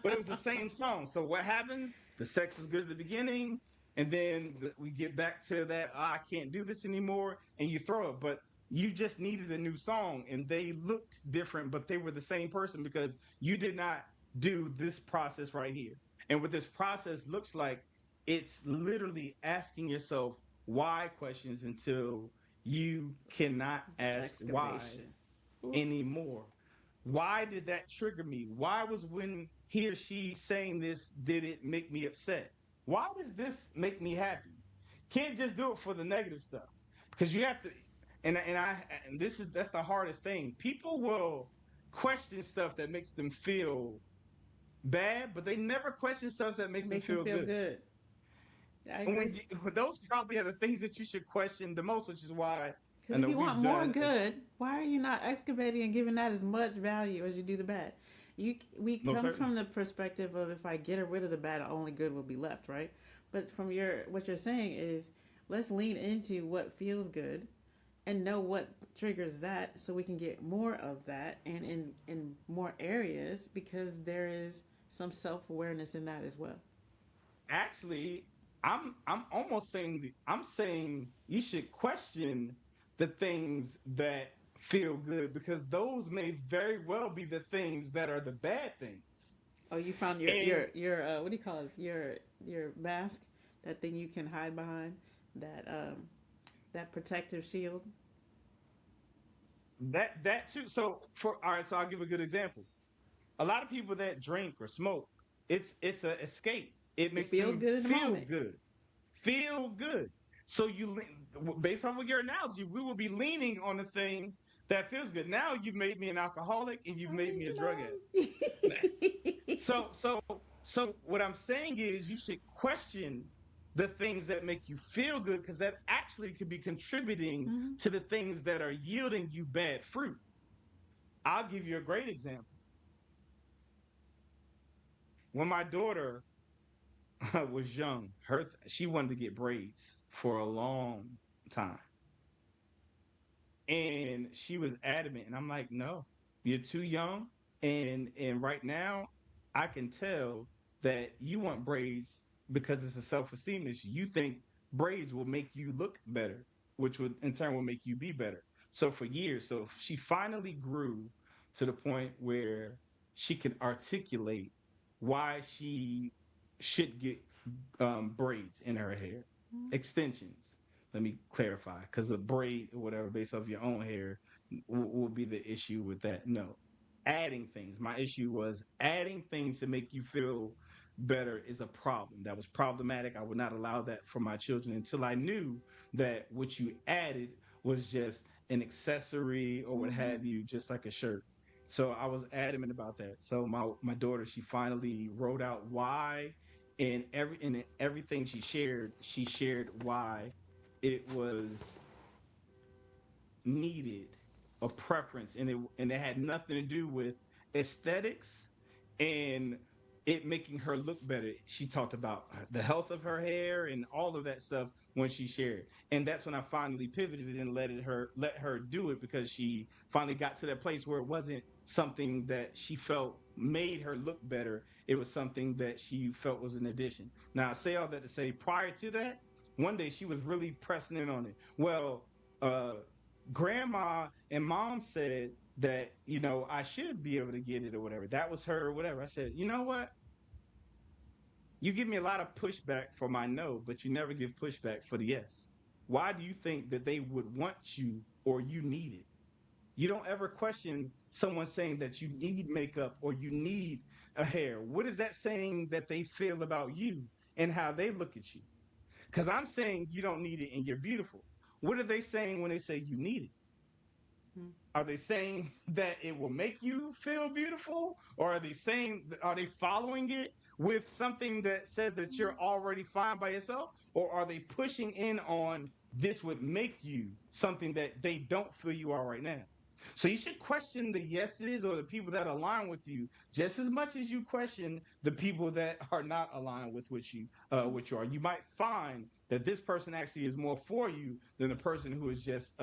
but it was the same song. So what happens? The sex is good at the beginning, and then we get back to that, "Ah, I can't do this anymore," and you throw it. But you just needed a new song, and they looked different, but they were the same person because you did not do this process right here. And what this process looks like, it's literally asking yourself why questions until you cannot ask why Excavation. Ooh. anymore. Why did that trigger me? Why was when he or she saying this, did it make me upset? Why does this make me happy? Can't just do it for the negative stuff because you have to. And this is that's the hardest thing. People will question stuff that makes them feel bad, but they never question stuff that It makes them makes them feel feel good. good. I And agree. those probably are the things that you should question the most, which is why I Because if know you want we've more done. good, why are you not excavating and giving that as much value as you do the bad? We No, come certainly. from the perspective of if I get rid of the bad, only good will be left, right? But from your what you're saying is let's lean into what feels good and know what triggers that so we can get more of that and in more areas because there is some self-awareness in that as well. Actually, I'm almost saying I'm saying you should question the things that feel good because those may very well be the things that are the bad things. Oh, you found And your what do you call it? Your mask, that thing you can hide behind, that that protective shield. that too. So for all right, so I'll give a good example. A lot of people that drink or smoke, it's a escape. It It makes feels them good in the feel moment. good. Feel good. So based off of your analogy, we will be leaning on the thing that feels good. Now you've made me an alcoholic and you've made me a drug addict. So so so what I'm saying is you should question the things that make you feel good because that actually could be contributing Mhm. to the things that are yielding you bad fruit. I'll give you a great example. When my daughter was young, she wanted to get braids for a long time. And she was adamant and I'm like, "No, you're too young and right now I can tell that you want braids because it's a self-esteem issue. You think braids will make you look better, which would in turn will make you be better." So for years, so she finally grew to the point where she could articulate why she should get braids in her hair, extensions. Let me clarify, because a braid or whatever based off your own hair will be the issue with that. No, adding things. My issue was adding things to make you feel better is a problem. That was problematic. I would not allow that for my children until I knew that what you added was just an accessory or what Mhm. have you, just like a shirt. So I was adamant about that. So my daughter, she finally wrote out why, and everything she shared why it was needed, a preference, and it had nothing to do with aesthetics and it making her look better. She talked about the health of her hair and all of that stuff when she shared. And that's when I finally pivoted and let her do it because she finally got to that place where it wasn't something that she felt made her look better. It was something that she felt was an addition. Now I say all that to say prior to that, one day she was really pressing in on it. Well, uh grandma and mom said that I should be able to get it or whatever. That was her or whatever. I said, you know what? You give me a lot of pushback for my no, but you never give pushback for the yes. Why do you think that they would want you or you need it? You don't ever question someone saying that you need makeup or you need a hair. What is that saying that they feel about you and how they look at you? Because I'm saying you don't need it and you're beautiful. What are they saying when they say you need it? Mhm. Are they saying that it will make you feel beautiful? Or are they following it with something that says that you're already fine by yourself? Or are they pushing in on this would make you something that they don't feel you are right now? So you should question the yeses or the people that align with you just as much as you question the people that are not aligned with what you are. You might find that this person actually is more for you than the person who is just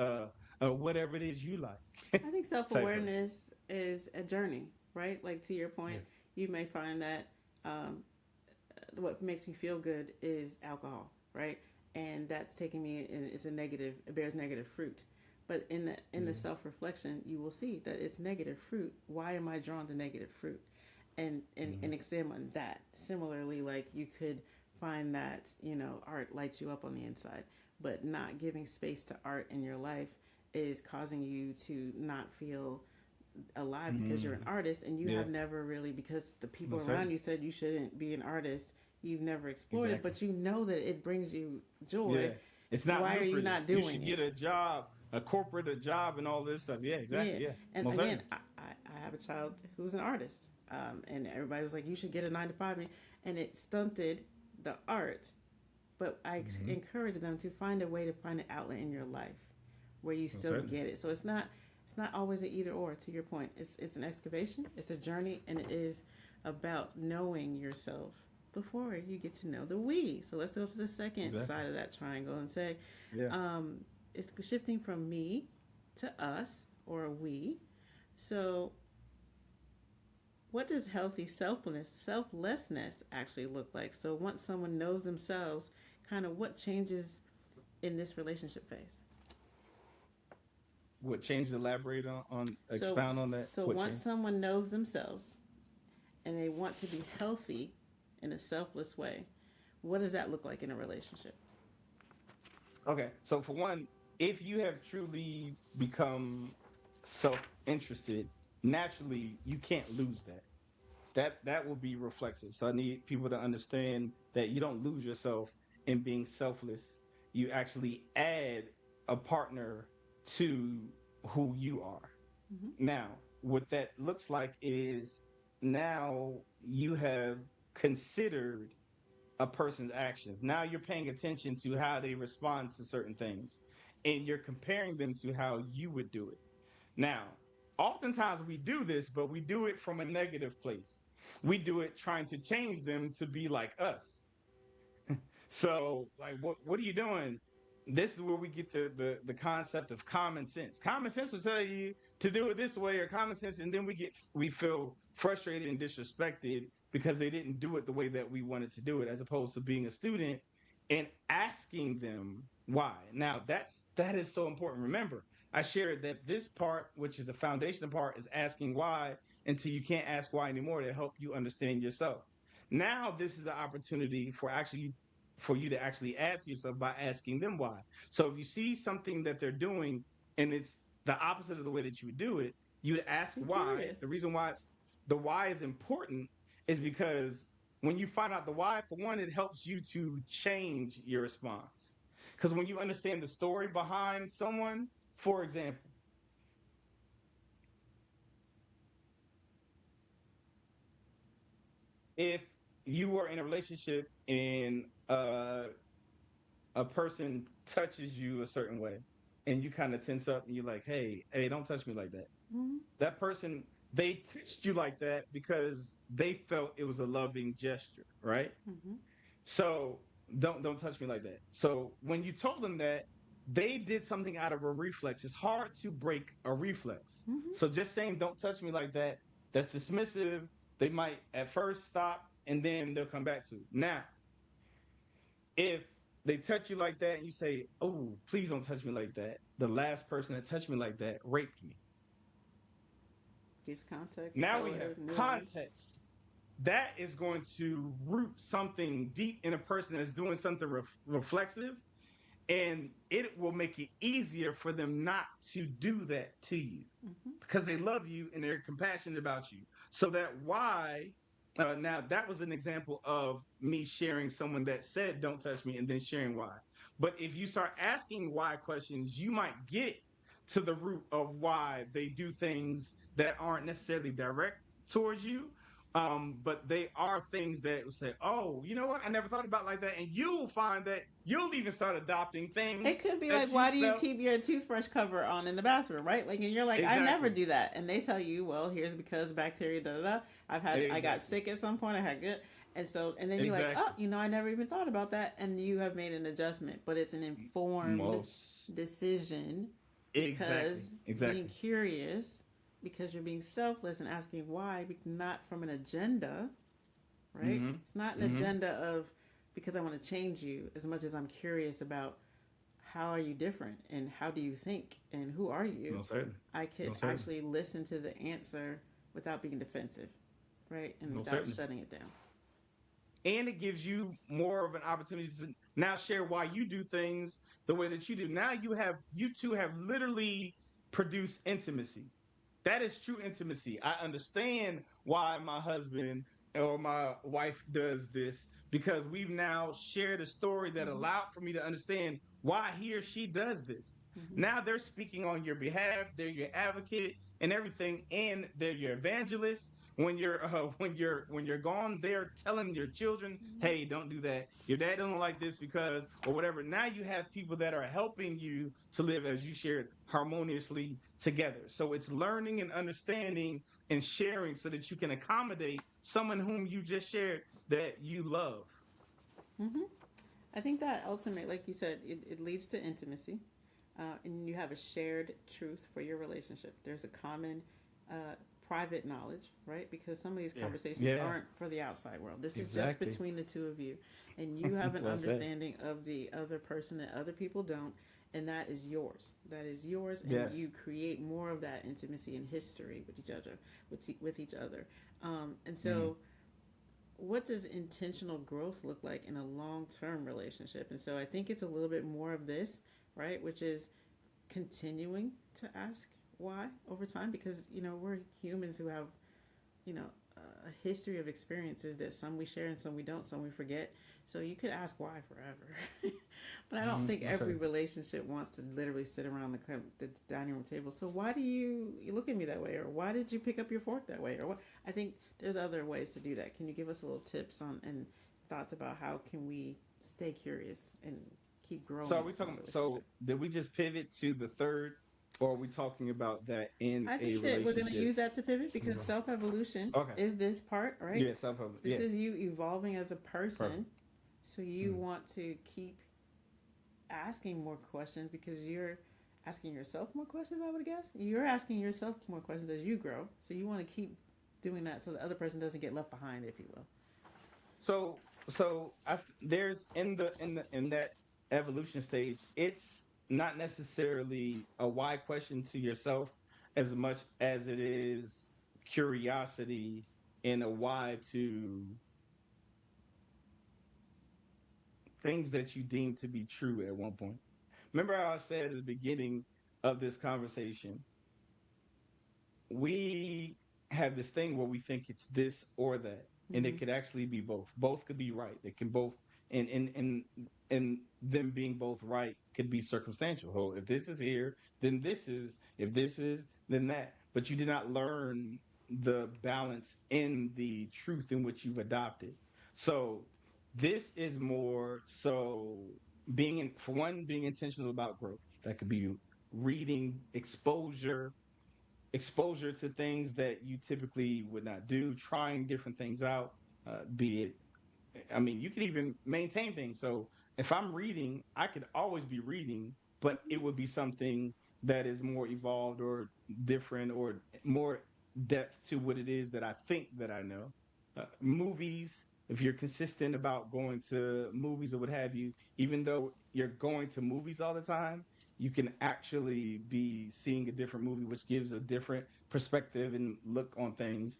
whatever it is you like I think self type person. awareness is a journey, right? Like to your point, Yeah. you may find that um, what makes me feel good is alcohol, right? And that's taking me, and it's a negative, it bears negative fruit. But in the self reflection, you will see that it's negative fruit. Why am I drawn to negative fruit? And examine on that. Similarly, like you could find that art lights you up on the inside, but not giving space to art in your life is causing you to not feel alive because you're an artist and you Yeah. have never really, because the people Most around certainly. you said you shouldn't be an artist, you've never explored it, Exactly. but you know that it brings you Yeah. joy. It's not Why are you lucrative. not You should doing get it? a job, a corporate a job, and all this stuff. Yeah. Yeah, Exactly. Yeah. and Most again, certainly. I have a child who's an artist, and everybody was like, "You should get a 9 to 5," and it stunted the art. But I Mm-hmm. encourage them to find a way to find an outlet in your life where you Most still certainly. get it. So it's not always an either or. To your point, it's an excavation, it's a journey, and it is about knowing yourself before you get to know the we. So let's go to the second Exactly. side of that triangle and say, Yeah. um, it's shifting from me to us or we. So, what does healthy selflessness actually look like? So, once someone knows themselves, kind of what changes in this relationship phase? What change? Elaborate on So, expound on that. so What once change? someone knows themselves and they want to be healthy in a selfless way, what does that look like in a relationship? Okay. So for one, if you have truly become self-interested, naturally you can't lose that. That will be reflexive. So I need people to understand that you don't lose yourself in being selfless. You actually add a partner to who you are. Mm-hmm. Now, what that looks like is now you have considered a person's actions. Now you're paying attention to how they respond to certain things and you're comparing them to how you would do it. Now, oftentimes we do this, but we do it from a negative place. We do it trying to change them to be like us. So, like, what are you doing? This is where we get the concept of common sense. Common sense will tell you to do it this way, or common sense, and then we feel frustrated and disrespected because they didn't do it the way that we wanted to do it, as opposed to being a student and asking them why. Now, that is so important. Remember, I shared that this part, which is the foundational part, is asking why until you can't ask why anymore to help you understand yourself. Now, this is an opportunity for you to actually add to yourself by asking them why. So if you see something that they're doing and it's the opposite of the way that you would do it, you would ask Be why. The curious. reason why the why is important is because when you find out the why, for one, it helps you to change your response. Because when you understand the story behind someone, for example, if you were in a relationship and a person touches you a certain way and you kind of tense up and you're like, hey, don't touch me like that. Mm-hmm. That person, they touched you like that because they felt it was a loving gesture, right? Mm-hmm. So don't touch me like that. So when you told them that, they did something out of a reflex. It's hard to break a reflex. Mm-hmm. So just saying don't touch me like that, that's dismissive. They might at first stop and then they'll come back to it. Now, if they touch you like that and you say, "Oh, please don't touch me like that," the last person that touched me like that raped me. Gives context, Now we color, have nuance. context. That is going to root something deep in a person that's doing something reflexive, and it will make it easier for them not to do that to you Mm-hmm. because they love you and they're compassionate about you. So that why, now that was an example of me sharing someone that said, "Don't touch me," and then sharing why. But if you start asking why questions, you might get to the root of why they do things that aren't necessarily direct towards you. But they are things that will say, "Oh, you know what? I never thought about it like that." And you will find that you'll even start adopting things It could be like, that you why do you felt keep your toothbrush cover on in the bathroom, right? Like, and you're like, I never exactly, do that, and they tell you, well, here's because bacteria, da da da. I got exactly, sick at some point. I had good, and so, and then you're like, oh, exactly, I never even thought about that, and you have made an adjustment, but it's an informed most decision exactly, because being exactly. curious, because you're being selfless and asking why, not from an agenda, right? Mm-hmm. It's not an Mm-hmm. agenda of because I want to change you as much as I'm curious about how are you different and how do you think and who are you. No certain. I could No certain. actually listen to the answer without being defensive, right? And No without certain. shutting it down. And it gives you more of an opportunity to now share why you do things the way that you do. Now you two have literally produced intimacy. That is true intimacy. I understand why my husband or my wife does this because we've now shared a story that Mm-hmm. allowed for me to understand why he or she does this. Mm-hmm. Now they're speaking on your behalf, they're your advocate and everything, and they're your evangelist. When you're gone, they're telling your children, "Hey, don't do that. Your dad doesn't like this because or whatever." Now you have people that are helping you to live as you shared harmoniously together. So it's learning and understanding and sharing so that you can accommodate someone whom you just shared that you love. Mm-hmm. I think that ultimately, like you said, it leads to intimacy, and you have a shared truth for your relationship. There's a common uh, private knowledge, right? Because some of these Yeah. conversations Yeah. aren't for the outside world. This is just Exactly. between the two of you, and you have an Well said. understanding of the other person that other people don't, and that is yours. That is yours, and Yes. you create more of that intimacy and history with each other, with each other. And Mm. so what does intentional growth look like in a long-term relationship? And so I think it's a little bit more of this, right? Which is continuing to ask why over time, because we're humans who have you know a history of experiences that some we share and some we don't, some we forget. So you could ask why forever, but I don't think That's every right. relationship wants to literally sit around the dining room table. So why do you look at me that way, or why did you pick up your fork that way, or what? I think there's other ways to do that. Can you give us a little tips on and thoughts about how can we stay curious and keep So are growing we in a talking? relationship? So did we just pivot to the third, or are we talking about that in I a think that we're going to relationship? use that to pivot because self evolution Okay. is this part, right? Yeah. Self. This Yeah. is you evolving as a Perfect. person. So you Mm. want to keep asking more questions because you're asking yourself more questions, I would guess. You're asking yourself more questions as you grow. So you want to keep doing that so the other person doesn't get left behind, if you will. There's in that evolution stage, it's not necessarily a why question to yourself as much as it is curiosity and a why to things that you deem to be true at one point. Remember how I said at the beginning of this conversation, we have this thing where we think it's this or that, and Mm-hmm. it could actually be both. Both could be right. It can both, and them being both right could be circumstantial. Oh, if this is here, then this is. If this is, then that. But you did not learn the balance in the truth in which you've adopted. So this is more so for one, being intentional about growth. That could be reading, exposure to things that you typically would not do, trying different things out, be it, I mean, you can even maintain things. So if I'm reading, I could always be reading, but it would be something that is more evolved or different or more depth to what it is that I think that I know. Movies, if you're consistent about going to movies or what have you, even though you're going to movies all the time, you can actually be seeing a different movie, which gives a different perspective and look on things.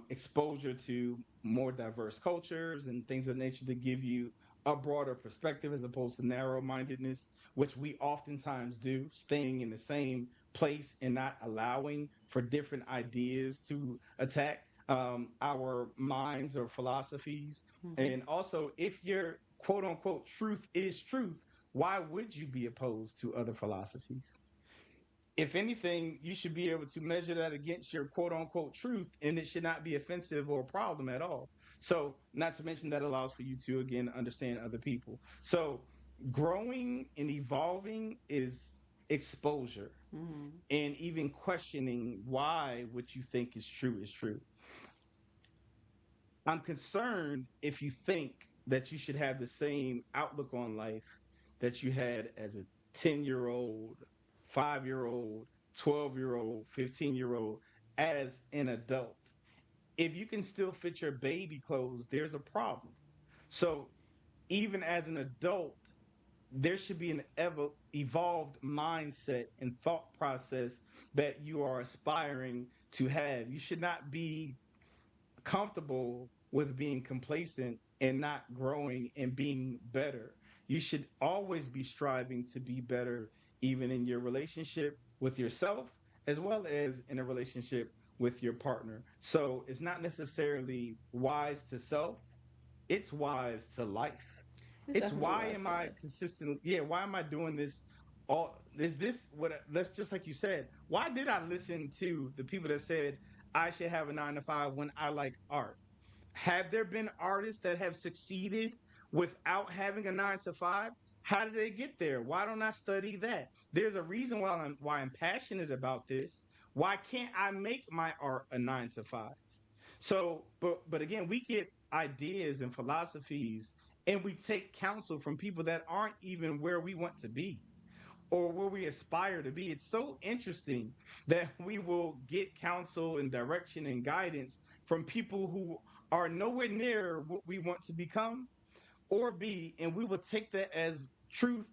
Exposure to more diverse cultures and things of nature to give you a broader perspective as opposed to narrow mindedness, which we oftentimes do, staying in the same place and not allowing for different ideas to attack our minds or philosophies. Mm-hmm. And also, if your quote unquote truth is truth, why would you be opposed to other philosophies? If anything, you should be able to measure that against your quote unquote truth, and it should not be offensive or a problem at all. So, not to mention that allows for you to, again, understand other people. So, growing and evolving is exposure Mm-hmm. and even questioning why what you think is true is true. I'm concerned if you think that you should have the same outlook on life that you had as a 10-year-old, 5-year-old, 12-year-old, 15-year-old as an adult. If you can still fit your baby clothes, there's a problem. So even as an adult, there should be an evolved mindset and thought process that you are aspiring to have. You should not be comfortable with being complacent and not growing and being better. You should always be striving to be better, even in your relationship with yourself, as well as in a relationship with your partner. So it's not necessarily wise to self, it's wise to life. It's It's definitely why wise am to I life. consistent? Yeah, why am I doing this? All is this what? That's just like you said. Why did I listen to the people that said I should have a 9 to 5 when I like art? Have there been artists that have succeeded without having a 9 to 5? How did they get there? Why don't I study that? There's a reason why I'm passionate about this. Why can't I make my art a 9 to 5? So, but again, we get ideas and philosophies, and we take counsel from people that aren't even where we want to be or where we aspire to be. It's so interesting that we will get counsel and direction and guidance from people who are nowhere near what we want to become or be, and we will take that as truth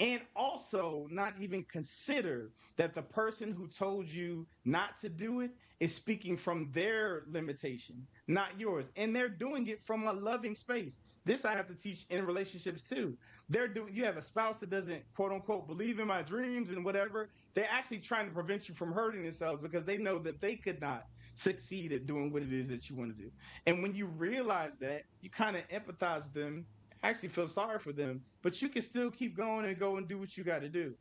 and also not even consider that the person who told you not to do it is speaking from their limitation, not yours. And they're doing it from a loving space. This I have to teach in relationships too. They're doing you have a spouse that doesn't quote unquote believe in my dreams and whatever. They're actually trying to prevent you from hurting themselves because they know that they could not succeed at doing what it is that you want to do. And when you realize that, you kind of empathize with them, actually feel sorry for them, but you can still keep going and go and do what you got to do.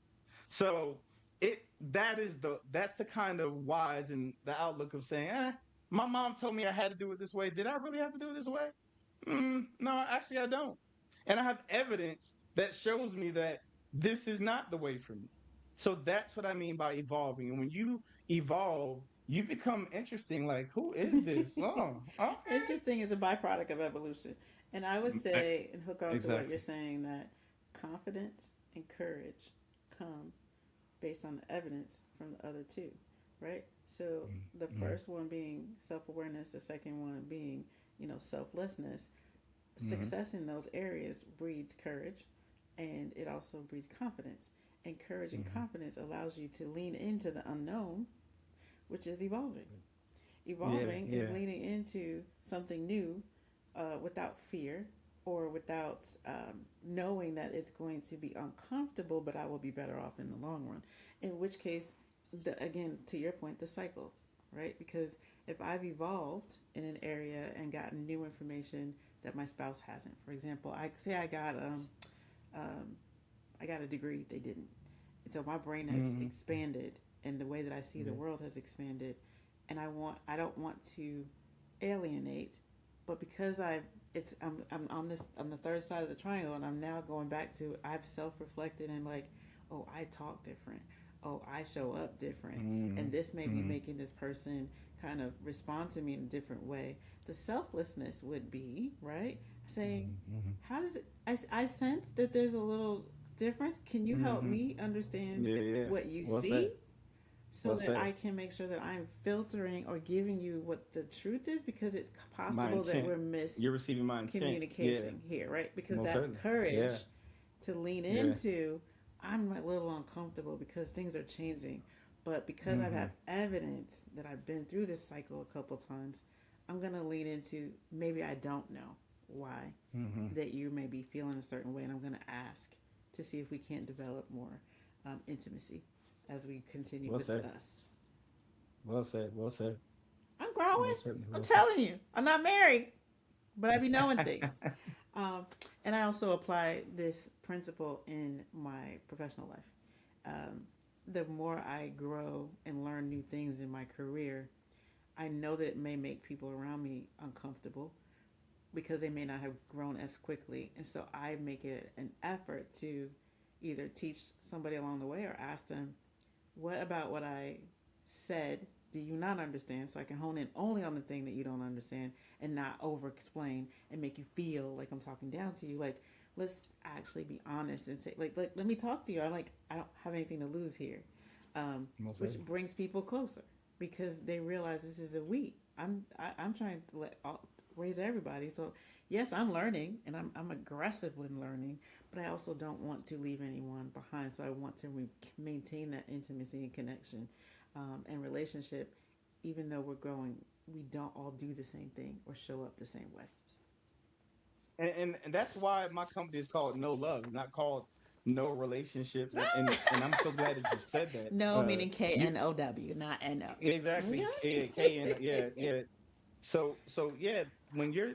So that's the kind of wise and the outlook of saying, my mom told me I had to do it this way. Did I really have to do it this way? No, actually I don't. And I have evidence that shows me that this is not the way for me. So that's what I mean by evolving. And when you evolve, you become interesting. Like, who is this? Oh, okay. Interesting is a byproduct of evolution. And I would say, and hook on to what you're Exactly. saying, that confidence and courage come based on the evidence from the other two, right? So the Mm-hmm. first one being self awareness, the second one being, selflessness. Mm-hmm. Success in those areas breeds courage and it also breeds confidence. And courage and Mm-hmm. confidence allows you to lean into the unknown, which is evolving. Yeah, Evolving is yeah. leaning into something new without fear or without knowing that it's going to be uncomfortable, but I will be better off in the long run. In which case, again, to your point, the cycle, right? Because if I've evolved in an area and gotten new information that my spouse hasn't, for example, I say um, I got a degree, they didn't, and so my brain has Mm-hmm. expanded, and the way that I see the Yeah. world has expanded, and I don't want to alienate, but because I'm on this on the third side of the triangle, and I'm now going back to I've self reflected and like, oh, I talk different, oh, I show up different, Mm-hmm. and this may be Mm-hmm. making this person kind of respond to me in a different way. The selflessness would be right saying, Mm-hmm. how does it? I sense that there's a little difference. Can you help Mm-hmm. me understand Yeah, yeah. what you Well see said. so Well that said. I can make sure that I'm filtering or giving you what the truth is because it's My possible that intent. we're You're receiving my intent. Yeah. miscommunication here, right? Because Most that's certainly. Yeah. courage to lean Yeah. into. I'm a little uncomfortable because things are changing, but because I Mm-hmm. have evidence that I've been through this cycle a couple times, I'm going to lean into maybe I don't know why Mm-hmm. that you may be feeling a certain way, and I'm going to ask to see if we can't develop more intimacy as we continue Well with said. us. Well said. Well said. I'm growing. Most certainly. I'm Well said. telling you, I'm not married, but I be knowing things. Um, and I also apply this principle in my professional life. Um, the more I grow and learn new things in my career, I know that it may make people around me uncomfortable because they may not have grown as quickly. And so I make it an effort to either teach somebody along the way or ask them, what about what I said do you not understand? So I can hone in only on the thing that you don't understand and not over explain and make you feel like I'm talking down to you. Like, let's actually be honest and say, like let me talk to you. I'm like, I don't have anything to lose here, Most which certainly. brings people closer because they realize this is a we. I'm trying to raise everybody. So yes, I'm learning and I'm aggressive when learning, but I also don't want to leave anyone behind. So I want to maintain that intimacy and connection and relationship, even though we're growing. We don't all do the same thing or show up the same way. And that's why my company is called No Love. It's not called No Relationships. And I'm so glad that you said that. No, meaning K You N O W, not N O. exactly K and yeah, yeah. So yeah, when you're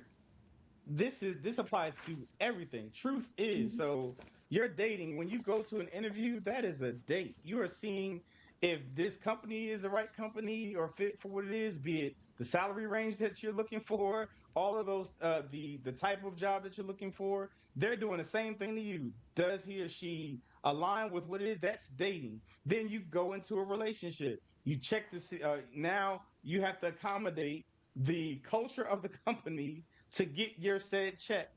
this applies to everything. Truth is, Mhm. so you're dating. When you go to an interview, that is a date. You are seeing if this company is the right company or fit for what it is, be it the salary range that you're looking for, all of those, the type of job that you're looking for. They're doing the same thing to you. Does he or she align with what it is? That's dating. Then you go into a relationship. You check to see. Now you have to accommodate the culture of the company to get your said check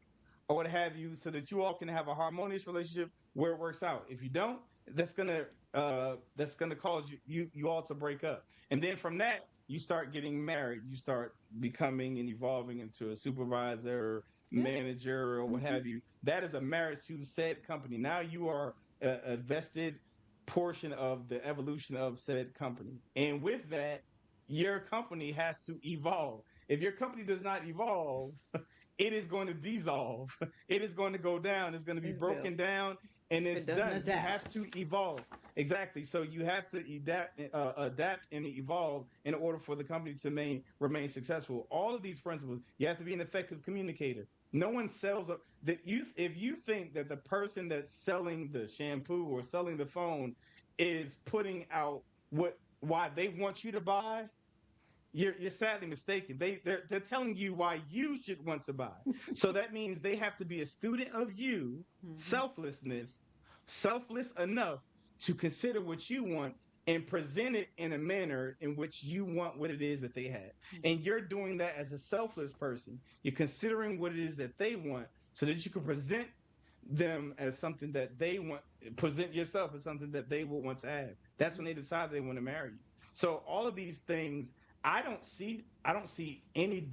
or what have you, so that you all can have a harmonious relationship where it works out. If you don't, that's gonna cause you all to break up. And then from that, you start getting married. You start becoming and evolving into a supervisor, or Yeah. manager, or what Hmm. have you. That is a marriage to said company. Now you are a vested portion of the evolution of said company. And with that, your company has to evolve. If your company does not evolve, it is going to dissolve. It is going to go down. It's going to be It will. broken down, and If it it's doesn't done. You adapt. have to evolve. Exactly. So you have to adapt and evolve in order for the company to remain successful. All of these principles, you have to be an effective communicator. No one sells that you. If you think that the person that's selling the shampoo or selling the phone is putting out why they want you to buy, you're sadly mistaken. They're telling you why you should want to buy. So that means they have to be a student of you, Hmm. selflessness, selfless enough to consider what you want and present it in a manner in which you want what it is that they have. And Hmm. you're doing that as a selfless person. You're considering what it is that they want so that you can present them as something that they want, present yourself as something that they will want to have. That's when Hmm. they decide they want to marry you. So all of these things, I don't see any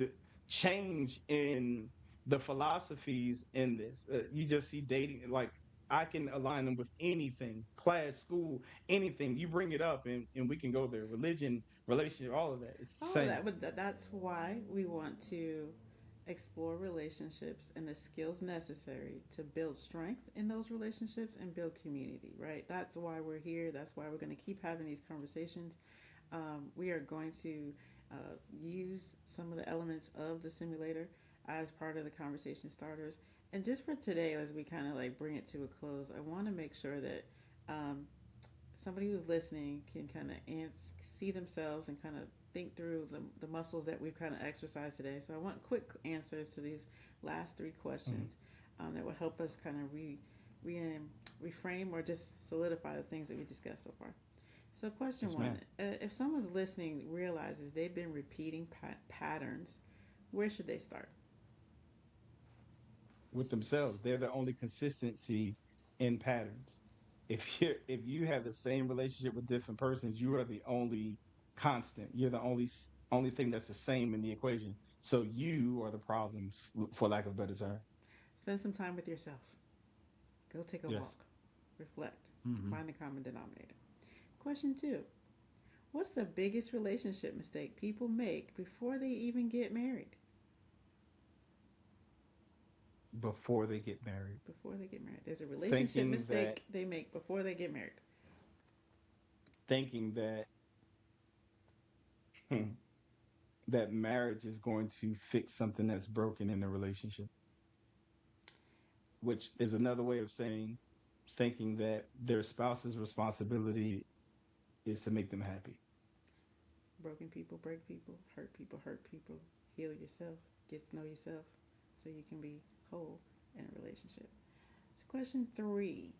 change in the philosophies in this. You just see dating like I can align them with anything, class, school, anything. You bring it up and we can go there. Religion, relationship, all of that. It's the All of same. that, but that's why we want to explore relationships and the skills necessary to build strength in those relationships and build community, right? That's why we're here. That's why we're going to keep having these conversations. We are going to use some of the elements of the simulator as part of the conversation starters. And just for today, as we kind of like bring it to a close, I want to make sure that um, somebody who's listening can kind of see themselves and kind of think through the muscles that we've kind of exercised today. So I want quick answers to these last three Mhm. questions that will help us kind of re reframe or just solidify the things that we discussed so far. So, question Yes, one: ma'am. if someone's listening realizes they've been repeating patterns, where should they start? With themselves, they're the only consistency in patterns. If you have the same relationship with different persons, you are the only constant. You're the only thing that's the same in the equation. So you are the problem, for lack of a better term. Spend some time with yourself. Go take a Yes. walk. Reflect. Hmm. Find the common denominator. Question two: what's the biggest relationship mistake people make before they even get married? Before they get married, Before they get married, there's a relationship thinking that mistake they make before they get married. thinking that hmm, that marriage is going to fix something that's broken in the relationship, which is another way of saying thinking that their spouse's responsibility is to make them happy. Broken people break people, hurt people. Heal yourself, get to know yourself so you can be whole in a relationship. So, question three,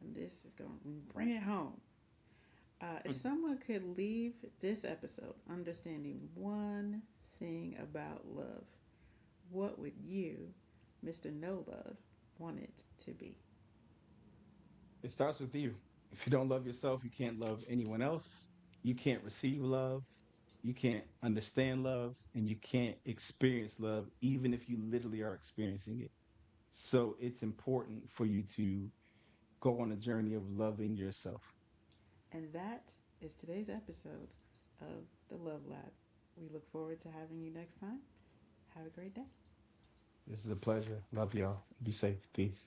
and this is going to bring it home. If someone could leave this episode understanding one thing about love, what would you, Mr. No Love, want it to be? It starts with you. If you don't love yourself, you can't love anyone else. You can't receive love. you can't understand love, and you can't experience love, even if you literally are experiencing it. So it's important for you to go on a journey of loving yourself. And that is today's episode of the Love Lab. We look forward to having you next time. Have a great day. This is a pleasure. Love y'all. Be safe. Peace.